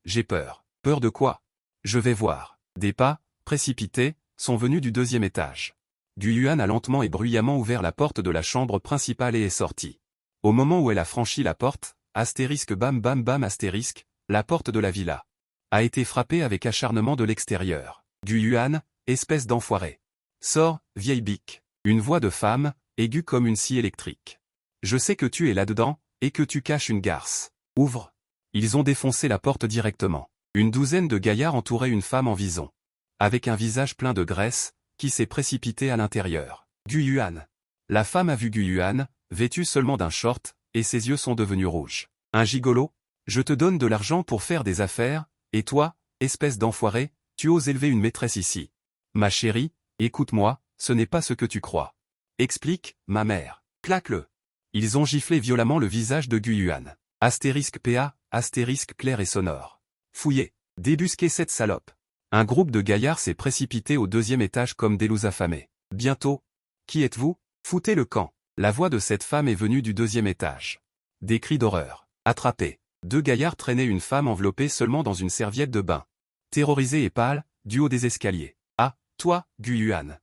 j'ai peur. Peur de quoi? Je vais voir. Des pas, précipités, sont venus du 2e étage. Gu Yuan a lentement et bruyamment ouvert la porte de la chambre principale et est sorti. Au moment où elle a franchi la porte, astérisque bam bam bam astérisque, la porte de la villa a été frappée avec acharnement de l'extérieur. Gu Yuan, espèce d'enfoiré. Sors, vieille bique. Une voix de femme, aiguë comme une scie électrique. Je sais que tu es là-dedans, et que tu caches une garce. Ouvre. Ils ont défoncé la porte directement. Une douzaine de gaillards entouraient une femme en vison. Avec un visage plein de graisse, qui s'est précipitée à l'intérieur. Gu Yuan. La femme a vu Gu Yuan, vêtu seulement d'un short, et ses yeux sont devenus rouges. Un gigolo? Je te donne de l'argent pour faire des affaires, et toi, espèce d'enfoiré, tu oses élever une maîtresse ici. Ma chérie, écoute-moi, ce n'est pas ce que tu crois. Explique, ma mère. Claque-le. Ils ont giflé violemment le visage de Gu Yuan. Astérisque PA, astérisque clair et sonore. Fouillez. Débusquez cette salope. Un groupe de gaillards s'est précipité au 2e étage comme des loups affamés. Bientôt. Qui êtes-vous? Foutez le camp. La voix de cette femme est venue du 2e étage. Des cris d'horreur. Attrapés. 2 gaillards traînaient une femme enveloppée seulement dans une serviette de bain. Terrorisée et pâle, du haut des escaliers. Ah, toi, Gu Yuan.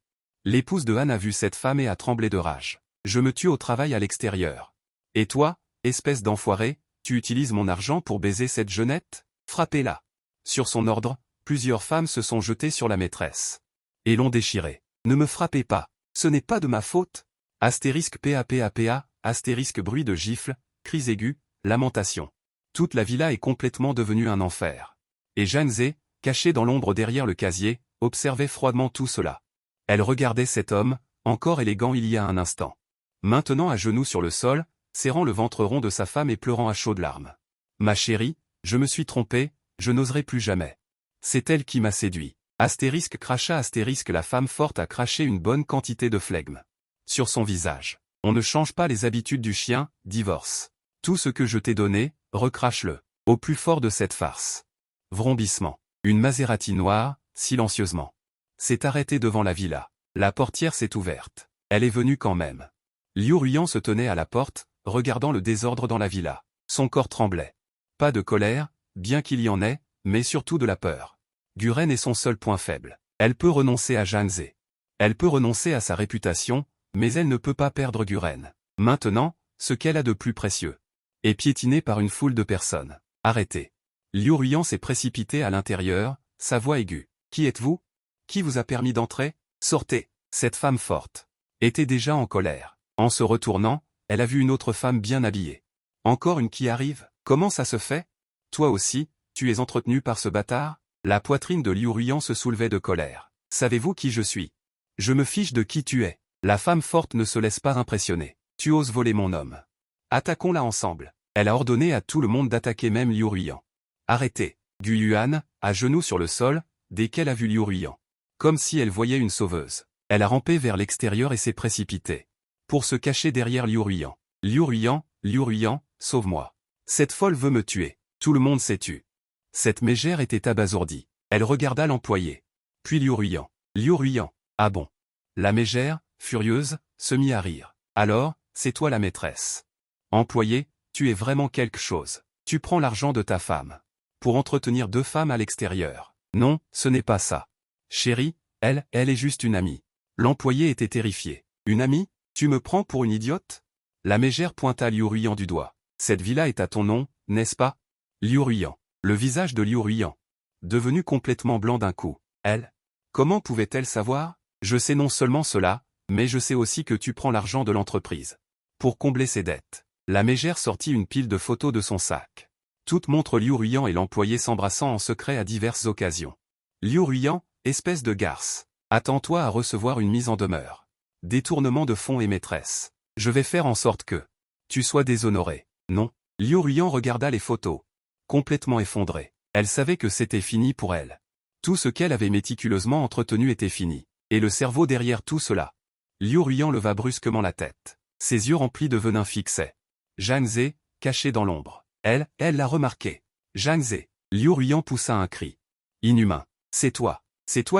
L'épouse de Han a vu cette femme et a tremblé de rage. Je me tue au travail à l'extérieur. Et toi, espèce d'enfoiré, tu utilises mon argent pour baiser cette jeunette? Frappez-la. Sur son ordre, plusieurs femmes se sont jetées sur la maîtresse. Et l'ont déchirée. Ne me frappez pas. Ce n'est pas de ma faute. Astérisque PAPAPA, astérisque bruit de gifles, cris aigus, lamentations. Toute la villa est complètement devenue un enfer. Et Janzé, cachée dans l'ombre derrière le casier, observait froidement tout cela. Elle regardait cet homme, encore élégant il y a un instant. Maintenant à genoux sur le sol, serrant le ventre rond de sa femme et pleurant à chaudes larmes. Ma chérie, je me suis trompé, je n'oserai plus jamais. C'est elle qui m'a séduit. Astérisque cracha astérisque la femme forte a craché une bonne quantité de flegme. Sur son visage. On ne change pas les habitudes du chien, divorce. Tout ce que je t'ai donné, recrache-le. Au plus fort de cette farce. Vrombissement. Une Maserati noire, silencieusement. S'est arrêtée devant la villa. La portière s'est ouverte. Elle est venue quand même. Liu Ruyan se tenait à la porte, regardant le désordre dans la villa. Son corps tremblait. Pas de colère, bien qu'il y en ait, mais surtout de la peur. Guren est son seul point faible. Elle peut renoncer à Janzé. Elle peut renoncer à sa réputation, mais elle ne peut pas perdre Guren. Maintenant, ce qu'elle a de plus précieux. Est piétiné par une foule de personnes. Arrêtez. Liu Ruyan s'est précipité à l'intérieur, sa voix aiguë. Qui êtes-vous? Qui vous a permis d'entrer? Sortez. Cette femme forte était déjà en colère. En se retournant, elle a vu une autre femme bien habillée. Encore une qui arrive? Comment ça se fait? Toi aussi, tu es entretenu par ce bâtard? La poitrine de Liu Ruyan se soulevait de colère. Savez-vous qui je suis? Je me fiche de qui tu es. La femme forte ne se laisse pas impressionner. Tu oses voler mon homme. Attaquons-la ensemble. Elle a ordonné à tout le monde d'attaquer même Liu Ruyan. Arrêtez. Gu Yuan, à genoux sur le sol, dès qu'elle a vu Liu Ruyan. Comme si elle voyait une sauveuse. Elle a rampé vers l'extérieur et s'est précipitée. Pour se cacher derrière Liu Ruyan. Liu Ruyan, sauve-moi. Cette folle veut me tuer. Tout le monde s'est tu. Cette mégère était abasourdie. Elle regarda l'employé. Puis Liu Ruyan. Liu Ruyan. Ah bon. La mégère, furieuse, se mit à rire. Alors, c'est toi la maîtresse. Employé, tu es vraiment quelque chose. Tu prends l'argent de ta femme. Pour entretenir deux femmes à l'extérieur. Non, ce n'est pas ça. Chérie, elle est juste une amie. L'employé était terrifié. Une amie? Tu me prends pour une idiote? La mégère pointa Liu Ruyan du doigt. Cette villa est à ton nom, n'est-ce pas? Liu Ruyan. Le visage de Liu Ruyan. Devenu complètement blanc d'un coup. Elle? Comment pouvait-elle savoir? Je sais non seulement cela, mais je sais aussi que tu prends l'argent de l'entreprise. Pour combler ses dettes. La mégère sortit une pile de photos de son sac. Toutes montrent Liu Ruyan et l'employé s'embrassant en secret à diverses occasions. Liu Ruyan, espèce de garce. Attends-toi à recevoir une mise en demeure. Détournement de fonds et maîtresse. Je vais faire en sorte que tu sois déshonoré. Non. Liu Ruyan regarda les photos. Complètement effondrée. Elle savait que c'était fini pour elle. Tout ce qu'elle avait méticuleusement entretenu était fini. Et le cerveau derrière tout cela. Liu Ruyan leva brusquement la tête. Ses yeux remplis de venin fixaient. Janzé, caché dans l'ombre. Elle l'a remarqué. Janzé. Liu Ruyan poussa un cri. Inhumain. C'est toi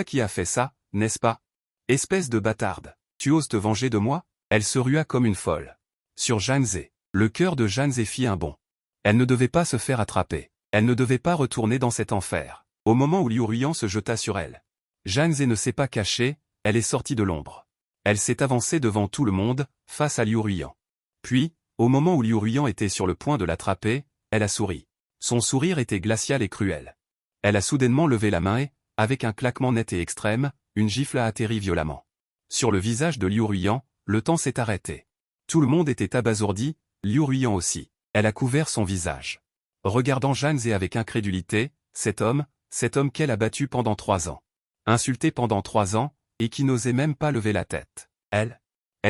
qui as fait ça, n'est-ce pas? Espèce de bâtarde. Tu oses te venger de moi? Elle se rua comme une folle. Sur Janzé. Le cœur de Janzé fit un bond. Elle ne devait pas se faire attraper. Elle ne devait pas retourner dans cet enfer. Au moment où Liu Ruyan se jeta sur elle. Janzé ne s'est pas cachée, elle est sortie de l'ombre. Elle s'est avancée devant tout le monde, face à Liu Ruyan. Puis, au moment où Liu Ruyan était sur le point de l'attraper, elle a souri. Son sourire était glacial et cruel. Elle a soudainement levé la main et, avec un claquement net et extrême, une gifle a atterri violemment. Sur le visage de Liu Ruyan, le temps s'est arrêté. Tout le monde était abasourdi, Liu Ruyan aussi. Elle a couvert son visage. Regardant Janzé avec incrédulité, cet homme qu'elle a battu pendant 3 ans. Insulté pendant 3 ans, et qui n'osait même pas lever la tête. Elle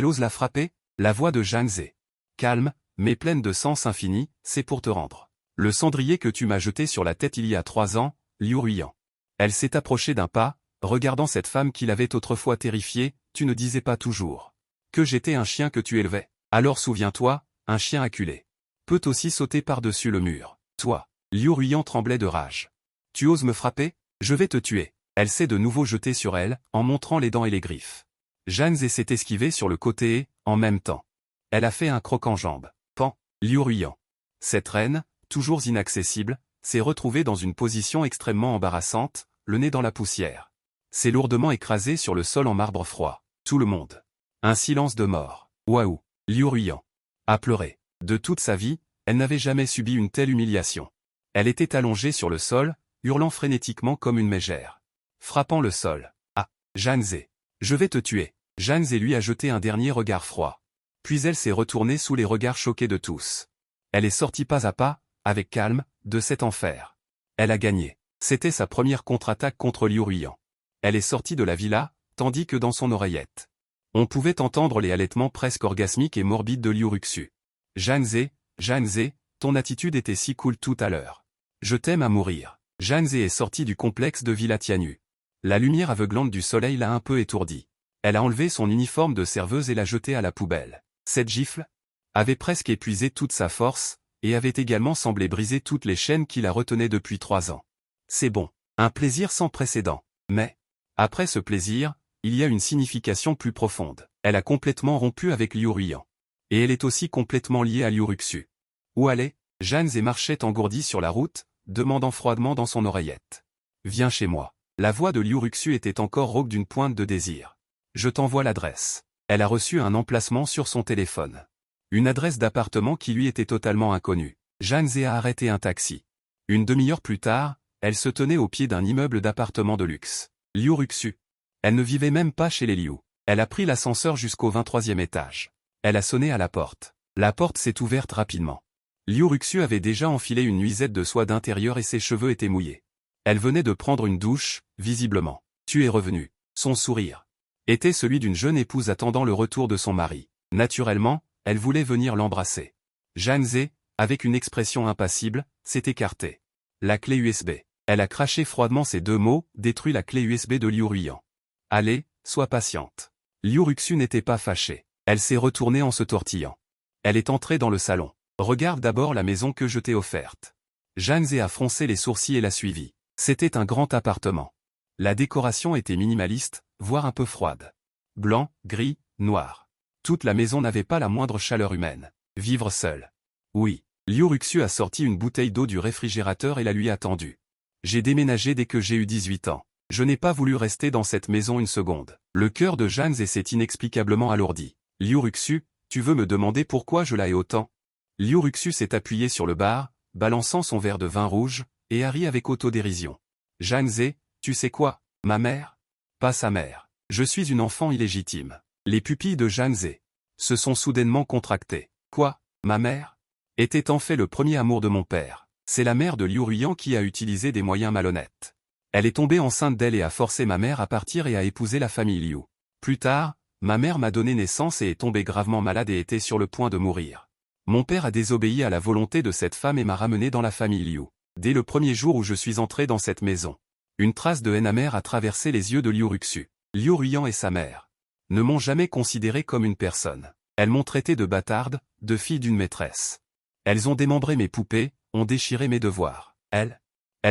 ose la frapper? La voix de Janzé. Calme, mais pleine de sens infini, c'est pour te rendre. Le cendrier que tu m'as jeté sur la tête il y a 3 ans, Liu Ruyan. Elle s'est approchée d'un pas, regardant cette femme qui l'avait autrefois terrifiée, tu ne disais pas toujours que j'étais un chien que tu élevais. Alors souviens-toi, un chien acculé peut aussi sauter par-dessus le mur. Toi. Liu Ruyan tremblait de rage. Tu oses me frapper? Je vais te tuer. Elle s'est de nouveau jetée sur elle, en montrant les dents et les griffes. Janzé s'est esquivée sur le côté et, en même temps, elle a fait un croc en jambe. Pan. Liu Ruyan. Cette reine, toujours inaccessible, s'est retrouvée dans une position extrêmement embarrassante, le nez dans la poussière. S'est lourdement écrasée sur le sol en marbre froid. Tout le monde. Un silence de mort. Waouh. Liu Ruyan a pleuré. De toute sa vie, elle n'avait jamais subi une telle humiliation. Elle était allongée sur le sol, hurlant frénétiquement comme une mégère. Frappant le sol. Ah, Janzé. Je vais te tuer. Janzé lui a jeté un dernier regard froid. Puis elle s'est retournée sous les regards choqués de tous. Elle est sortie pas à pas, avec calme, de cet enfer. Elle a gagné. C'était sa première contre-attaque contre Liu Ruiyan. Elle est sortie de la villa, tandis que dans son oreillette, on pouvait entendre les halètements presque orgasmiques et morbides de Liu Ruxu. Janzé, Janzé, ton attitude était si cool tout à l'heure. Je t'aime à mourir. Janzé est sortie du complexe de Villa Tianyu. La lumière aveuglante du soleil l'a un peu étourdie. Elle a enlevé son uniforme de serveuse et l'a jeté à la poubelle. Cette gifle avait presque épuisé toute sa force, et avait également semblé briser toutes les chaînes qui la retenaient depuis 3 ans. C'est bon. Un plaisir sans précédent. Mais, après ce plaisir, il y a une signification plus profonde. Elle a complètement rompu avec Liu Ruiyan. Et elle est aussi complètement liée à Liu Ruxu. Où allait? Janzé marchait engourdie sur la route, demandant froidement dans son oreillette. Viens chez moi. La voix de Liu Ruxu était encore rauque d'une pointe de désir. Je t'envoie l'adresse. Elle a reçu un emplacement sur son téléphone. Une adresse d'appartement qui lui était totalement inconnue. Janzé a arrêté un taxi. Une demi-heure plus tard, elle se tenait au pied d'un immeuble d'appartement de luxe. Liu Ruxu. Elle ne vivait même pas chez les Liu. Elle a pris l'ascenseur jusqu'au 23e étage. Elle a sonné à la porte. La porte s'est ouverte rapidement. Liu Ruxu avait déjà enfilé une nuisette de soie d'intérieur et ses cheveux étaient mouillés. Elle venait de prendre une douche, visiblement. Tu es revenu. Son sourire était celui d'une jeune épouse attendant le retour de son mari. Naturellement, elle voulait venir l'embrasser. Janzé, avec une expression impassible, s'est écartée. La clé USB. Elle a craché froidement ces 2 mots, détruit la clé USB de Liu Ruiyan. Allez, sois patiente. Liu Ruxu n'était pas fâchée. Elle s'est retournée en se tortillant. Elle est entrée dans le salon. Regarde d'abord la maison que je t'ai offerte. Janzé a froncé les sourcils et l'a suivi. C'était un grand appartement. La décoration était minimaliste, voire un peu froide. Blanc, gris, noir. Toute la maison n'avait pas la moindre chaleur humaine. Vivre seul. Oui. Liu Ruxu a sorti une bouteille d'eau du réfrigérateur et la lui a tendue. J'ai déménagé dès que j'ai eu 18 ans. Je n'ai pas voulu rester dans cette maison une seconde. Le cœur de Janzé s'est inexplicablement alourdi. Liu Ruxu, tu veux me demander pourquoi je la hais autant? Liu Ruxu s'est appuyé sur le bar, balançant son verre de vin rouge, et a ri avec autodérision. Janzé, tu sais quoi, ma mère? Pas sa mère. Je suis une enfant illégitime. Les pupilles de Janzé se sont soudainement contractées. Quoi, ma mère? Était en fait le premier amour de mon père. C'est la mère de Liu Ruiyan qui a utilisé des moyens malhonnêtes. Elle est tombée enceinte d'elle et a forcé ma mère à partir et à épouser la famille Liu. Plus tard, ma mère m'a donné naissance et est tombée gravement malade et était sur le point de mourir. Mon père a désobéi à la volonté de cette femme et m'a ramené dans la famille Liu. Dès le premier jour où je suis entré dans cette maison, une trace de haine amère a traversé les yeux de Liu Ruxu. Liu Ruiyan et sa mère ne m'ont jamais considéré comme une personne. Elles m'ont traité de bâtarde, de fille d'une maîtresse. Elles ont démembré mes poupées, ont déchiré mes devoirs. Elles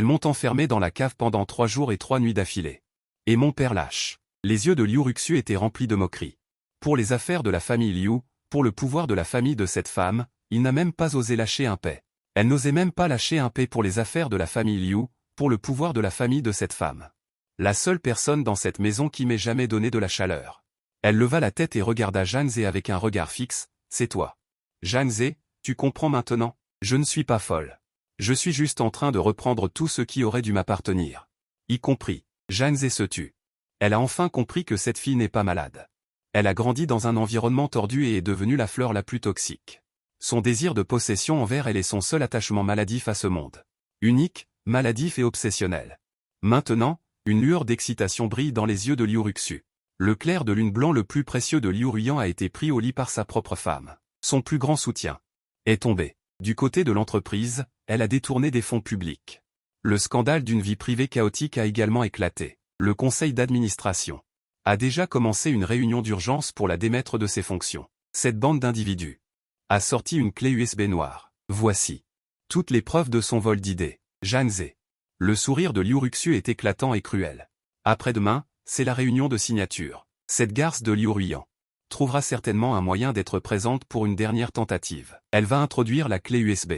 m'ont enfermé dans la cave pendant 3 jours et 3 nuits d'affilée. Et mon père lâche. Les yeux de Liu Ruxu étaient remplis de moquerie. Pour les affaires de la famille Liu, pour le pouvoir de la famille de cette femme, il n'a même pas osé lâcher un paix. Elle n'osait même pas lâcher un paix pour les affaires de la famille Liu, pour le pouvoir de la famille de cette femme. La seule personne dans cette maison qui m'ait jamais donné de la chaleur. Elle leva la tête et regarda Janzé avec un regard fixe, c'est toi. Janzé, tu comprends maintenant? Je ne suis pas folle. Je suis juste en train de reprendre tout ce qui aurait dû m'appartenir. Y compris. Janzé se tut. Elle a enfin compris que cette fille n'est pas malade. Elle a grandi dans un environnement tordu et est devenue la fleur la plus toxique. Son désir de possession envers elle est son seul attachement maladif à ce monde. Unique, maladif et obsessionnel. Maintenant, une lueur d'excitation brille dans les yeux de Liu Ruxu. Le clair de lune blanc le plus précieux de Liu Ruiyan a été pris au lit par sa propre femme. Son plus grand soutien est tombé. Du côté de l'entreprise, elle a détourné des fonds publics. Le scandale d'une vie privée chaotique a également éclaté. Le conseil d'administration a déjà commencé une réunion d'urgence pour la démettre de ses fonctions. Cette bande d'individus a sorti une clé USB noire. Voici toutes les preuves de son vol d'idées. Janzé. Le sourire de Liu Ruxu est éclatant et cruel. Après-demain, c'est la réunion de signature. Cette garce de Liu Ruiyan trouvera certainement un moyen d'être présente pour une dernière tentative. Elle va introduire la clé USB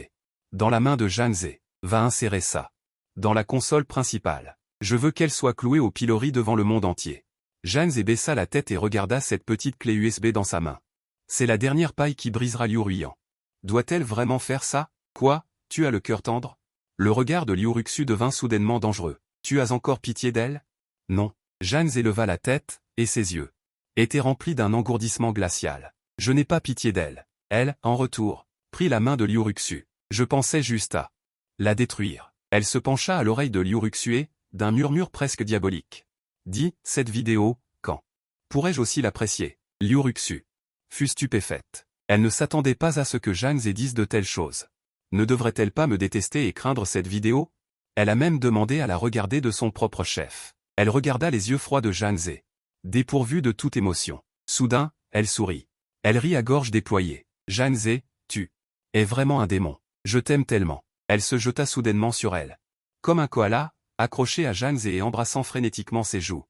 dans la main de Janzé. Va insérer ça dans la console principale. Je veux qu'elle soit clouée au pilori devant le monde entier. Janzé baissa la tête et regarda cette petite clé USB dans sa main. C'est la dernière paille qui brisera Liu Ruiyan. Doit-elle vraiment faire ça? Quoi, tu as le cœur tendre? Le regard de Liuruxu devint soudainement dangereux. Tu as encore pitié d'elle? Non. Janze éleva la tête, et ses yeux étaient remplis d'un engourdissement glacial. Je n'ai pas pitié d'elle. Elle, en retour, prit la main de Liuruxu. Je pensais juste à la détruire. Elle se pencha à l'oreille de Liuruxu et, d'un murmure presque diabolique, dit, cette vidéo, quand pourrais-je aussi l'apprécier? Liuruxu fut stupéfaite. Elle ne s'attendait pas à ce que Janze dise de telles choses. Ne devrait-elle pas me détester et craindre cette vidéo? Elle a même demandé à la regarder de son propre chef. Elle regarda les yeux froids de Janze, dépourvue de toute émotion. Soudain, elle sourit. Elle rit à gorge déployée. Janze, tu es vraiment un démon. Je t'aime tellement. Elle se jeta soudainement sur elle. Comme un koala, accroché à Janze et embrassant frénétiquement ses joues.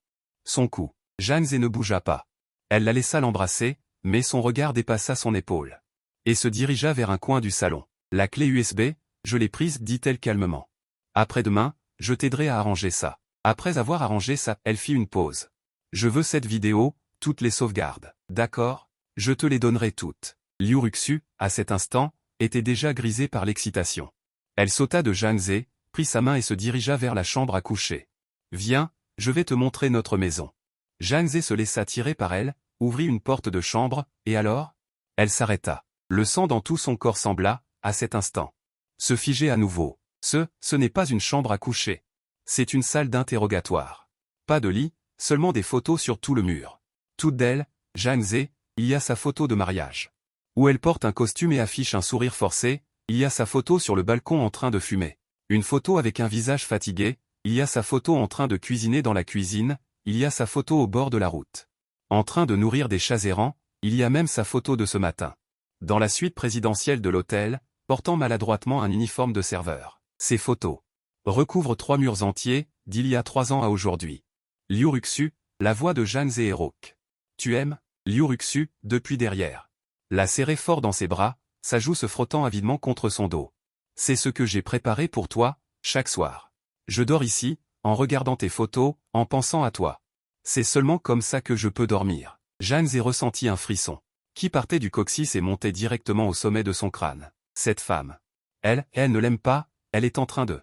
Son cou. Janze ne bougea pas. Elle la laissa l'embrasser, mais son regard dépassa son épaule. Et se dirigea vers un coin du salon. La clé USB, je l'ai prise, dit-elle calmement. Après-demain, je t'aiderai à arranger ça. Après avoir arrangé ça, elle fit une pause. Je veux cette vidéo, toutes les sauvegardes. D'accord? Je te les donnerai toutes. Liuruxu, à cet instant, était déjà grisée par l'excitation. Elle sauta de Janze, prit sa main et se dirigea vers la chambre à coucher. Viens, je vais te montrer notre maison. Janze se laissa tirer par elle, ouvrit une porte de chambre, et alors? Elle s'arrêta. Le sang dans tout son corps sembla, à cet instant, se figer à nouveau. Ce n'est pas une chambre à coucher. C'est une salle d'interrogatoire. Pas de lit, seulement des photos sur tout le mur. Toutes d'elle, Janze, il y a sa photo de mariage. Où elle porte un costume et affiche un sourire forcé, il y a sa photo sur le balcon en train de fumer. Une photo avec un visage fatigué, il y a sa photo en train de cuisiner dans la cuisine, il y a sa photo au bord de la route. En train de nourrir des chats errants, il y a même sa photo de ce matin. Dans la suite présidentielle de l'hôtel, portant maladroitement un uniforme de serveur. Ces photos recouvrent 3 murs entiers, d'il y a 3 ans à aujourd'hui. Liuruxu, la voix de Janze est rauque. Tu aimes? Liuruxu, depuis derrière. La serrait fort dans ses bras, sa joue se frottant avidement contre son dos. C'est ce que j'ai préparé pour toi, chaque soir. Je dors ici, en regardant tes photos, en pensant à toi. C'est seulement comme ça que je peux dormir. Janze ressentit un frisson, qui partait du coccyx et montait directement au sommet de son crâne. Cette femme. Elle ne l'aime pas, elle est en train de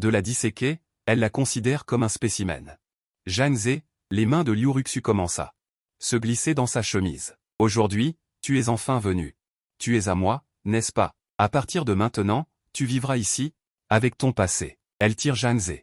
la disséquer, elle la considère comme un spécimen. Janze, les mains de Liuruxu commença se glisser dans sa chemise. Aujourd'hui, tu es enfin venu. Tu es à moi, n'est-ce pas? À partir de maintenant, tu vivras ici, avec ton passé. Elle tire Janze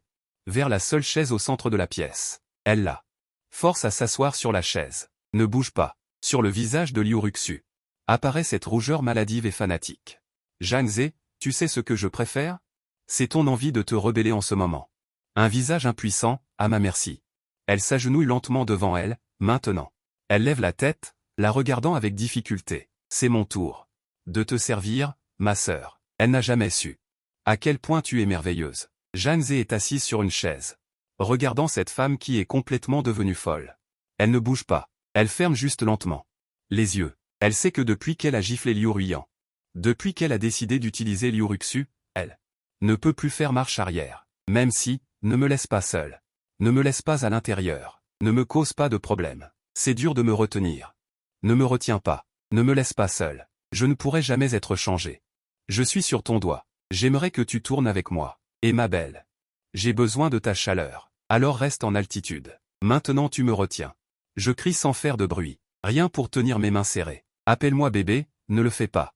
vers la seule chaise au centre de la pièce. Elle la force à s'asseoir sur la chaise. Ne bouge pas. Sur le visage de Liuruxu apparaît cette rougeur maladive et fanatique. Janze, tu sais ce que je préfère? C'est ton envie de te rebeller en ce moment. Un visage impuissant, à ma merci. Elle s'agenouille lentement devant elle, maintenant. Elle lève la tête, la regardant avec difficulté. C'est mon tour de te servir, ma sœur. Elle n'a jamais su à quel point tu es merveilleuse. Janze est assise sur une chaise, regardant cette femme qui est complètement devenue folle. Elle ne bouge pas. Elle ferme juste lentement les yeux. Elle sait que depuis qu'elle a giflé Liuruyan, depuis qu'elle a décidé d'utiliser Liuruxu, elle ne peut plus faire marche arrière. Même si, ne me laisse pas seule. Ne me laisse pas à l'intérieur. Ne me cause pas de problème. C'est dur de me retenir. Ne me retiens pas. Ne me laisse pas seule. Je ne pourrai jamais être changé. Je suis sur ton doigt. J'aimerais que tu tournes avec moi. Et ma belle. J'ai besoin de ta chaleur. Alors reste en altitude. Maintenant tu me retiens. Je crie sans faire de bruit. Rien pour tenir mes mains serrées. Appelle-moi bébé, ne le fais pas.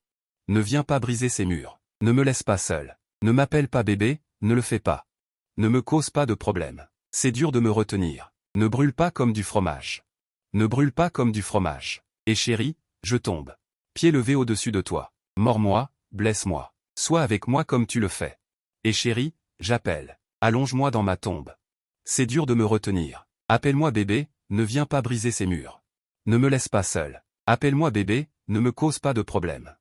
Ne viens pas briser ces murs. Ne me laisse pas seul. Ne m'appelle pas bébé, ne le fais pas. Ne me cause pas de problème. C'est dur de me retenir. Ne brûle pas comme du fromage. Ne brûle pas comme du fromage. Et chérie, je tombe. Pied levé au-dessus de toi. Mords-moi, blesse-moi. Sois avec moi comme tu le fais. Et chérie, j'appelle. Allonge-moi dans ma tombe. C'est dur de me retenir. Appelle-moi bébé, ne viens pas briser ces murs. Ne me laisse pas seul. Appelle-moi bébé, ne me cause pas de problème.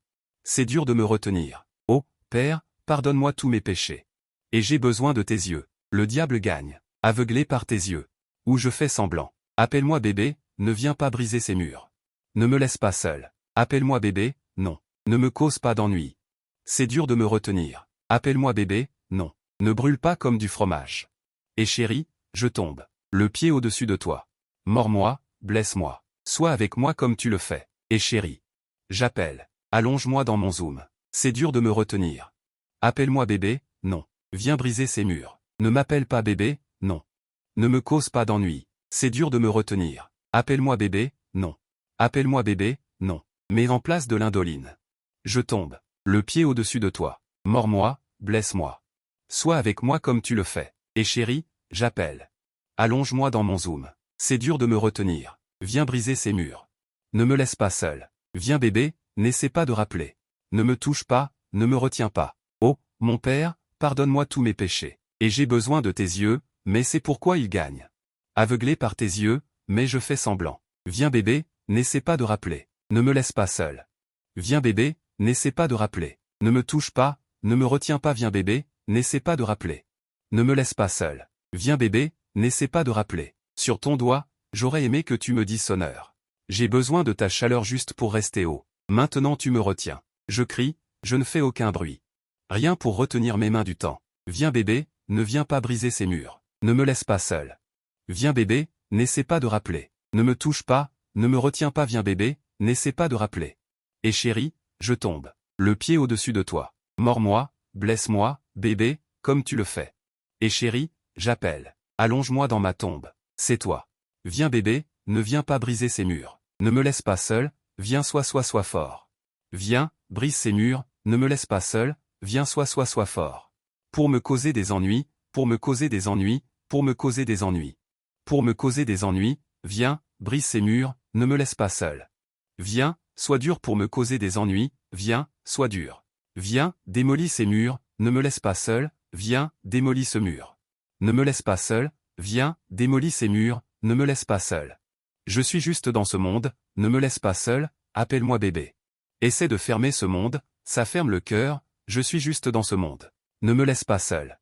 C'est dur de me retenir. Oh, Père, pardonne-moi tous mes péchés. Et j'ai besoin de tes yeux. Le diable gagne. Aveuglé par tes yeux. Ou je fais semblant. Appelle-moi bébé, ne viens pas briser ces murs. Ne me laisse pas seul. Appelle-moi bébé, non. Ne me cause pas d'ennui. C'est dur de me retenir. Appelle-moi bébé, non. Ne brûle pas comme du fromage. Et chérie, je tombe. Le pied au-dessus de toi. Mords-moi, blesse-moi. Sois avec moi comme tu le fais. Et chérie. J'appelle. Allonge-moi dans mon zoom. C'est dur de me retenir. Appelle-moi bébé, non. Viens briser ces murs. Ne m'appelle pas bébé, non. Ne me cause pas d'ennui. C'est dur de me retenir. Appelle-moi bébé, non. Appelle-moi bébé, non. Mets en place de l'indoline. Je tombe. Le pied au-dessus de toi. Mords-moi, blesse-moi. Sois avec moi comme tu le fais. Et chérie, j'appelle. Allonge-moi dans mon zoom. C'est dur de me retenir. Viens briser ces murs. Ne me laisse pas seul. Viens bébé, n'essaie pas de rappeler. Ne me touche pas, ne me retiens pas. Oh, mon père, pardonne-moi tous mes péchés. Et j'ai besoin de tes yeux, mais c'est pourquoi ils gagnent. Aveuglé par tes yeux, mais je fais semblant. Viens bébé, n'essaie pas de rappeler. Ne me laisse pas seul. Viens bébé, n'essaie pas de rappeler. Ne me touche pas, ne me retiens pas. Viens bébé, n'essaie pas de rappeler. Ne me laisse pas seul. Viens bébé, n'essaie pas de rappeler. Sur ton doigt, j'aurais aimé que tu me dises sonneur. J'ai besoin de ta chaleur juste pour rester haut. Maintenant tu me retiens. Je crie, je ne fais aucun bruit. Rien pour retenir mes mains du temps. Viens bébé, ne viens pas briser ces murs. Ne me laisse pas seul. Viens bébé, n'essaie pas de rappeler. Ne me touche pas, ne me retiens pas. Viens bébé, n'essaie pas de rappeler. Et chérie, je tombe. Le pied au-dessus de toi. Mords-moi, blesse-moi, bébé, comme tu le fais. Et chérie, j'appelle. Allonge-moi dans ma tombe. C'est toi. Viens bébé, ne viens pas briser ces murs. Ne me laisse pas seul, viens sois fort. Viens, brise ces murs, ne me laisse pas seul, viens sois fort. Pour me causer des ennuis, pour me causer des ennuis, pour me causer des ennuis. Pour me causer des ennuis, viens, brise ces murs, ne me laisse pas seul. Viens, sois dur pour me causer des ennuis, viens, sois dur. Viens, démolis ces murs, ne me laisse pas seul, viens, démolis ce mur. Ne me laisse pas seul, viens, démolis ces murs, ne me laisse pas seul. Je suis juste dans ce monde, ne me laisse pas seul, appelle-moi bébé. Essaie de fermer ce monde, ça ferme le cœur, je suis juste dans ce monde. Ne me laisse pas seul.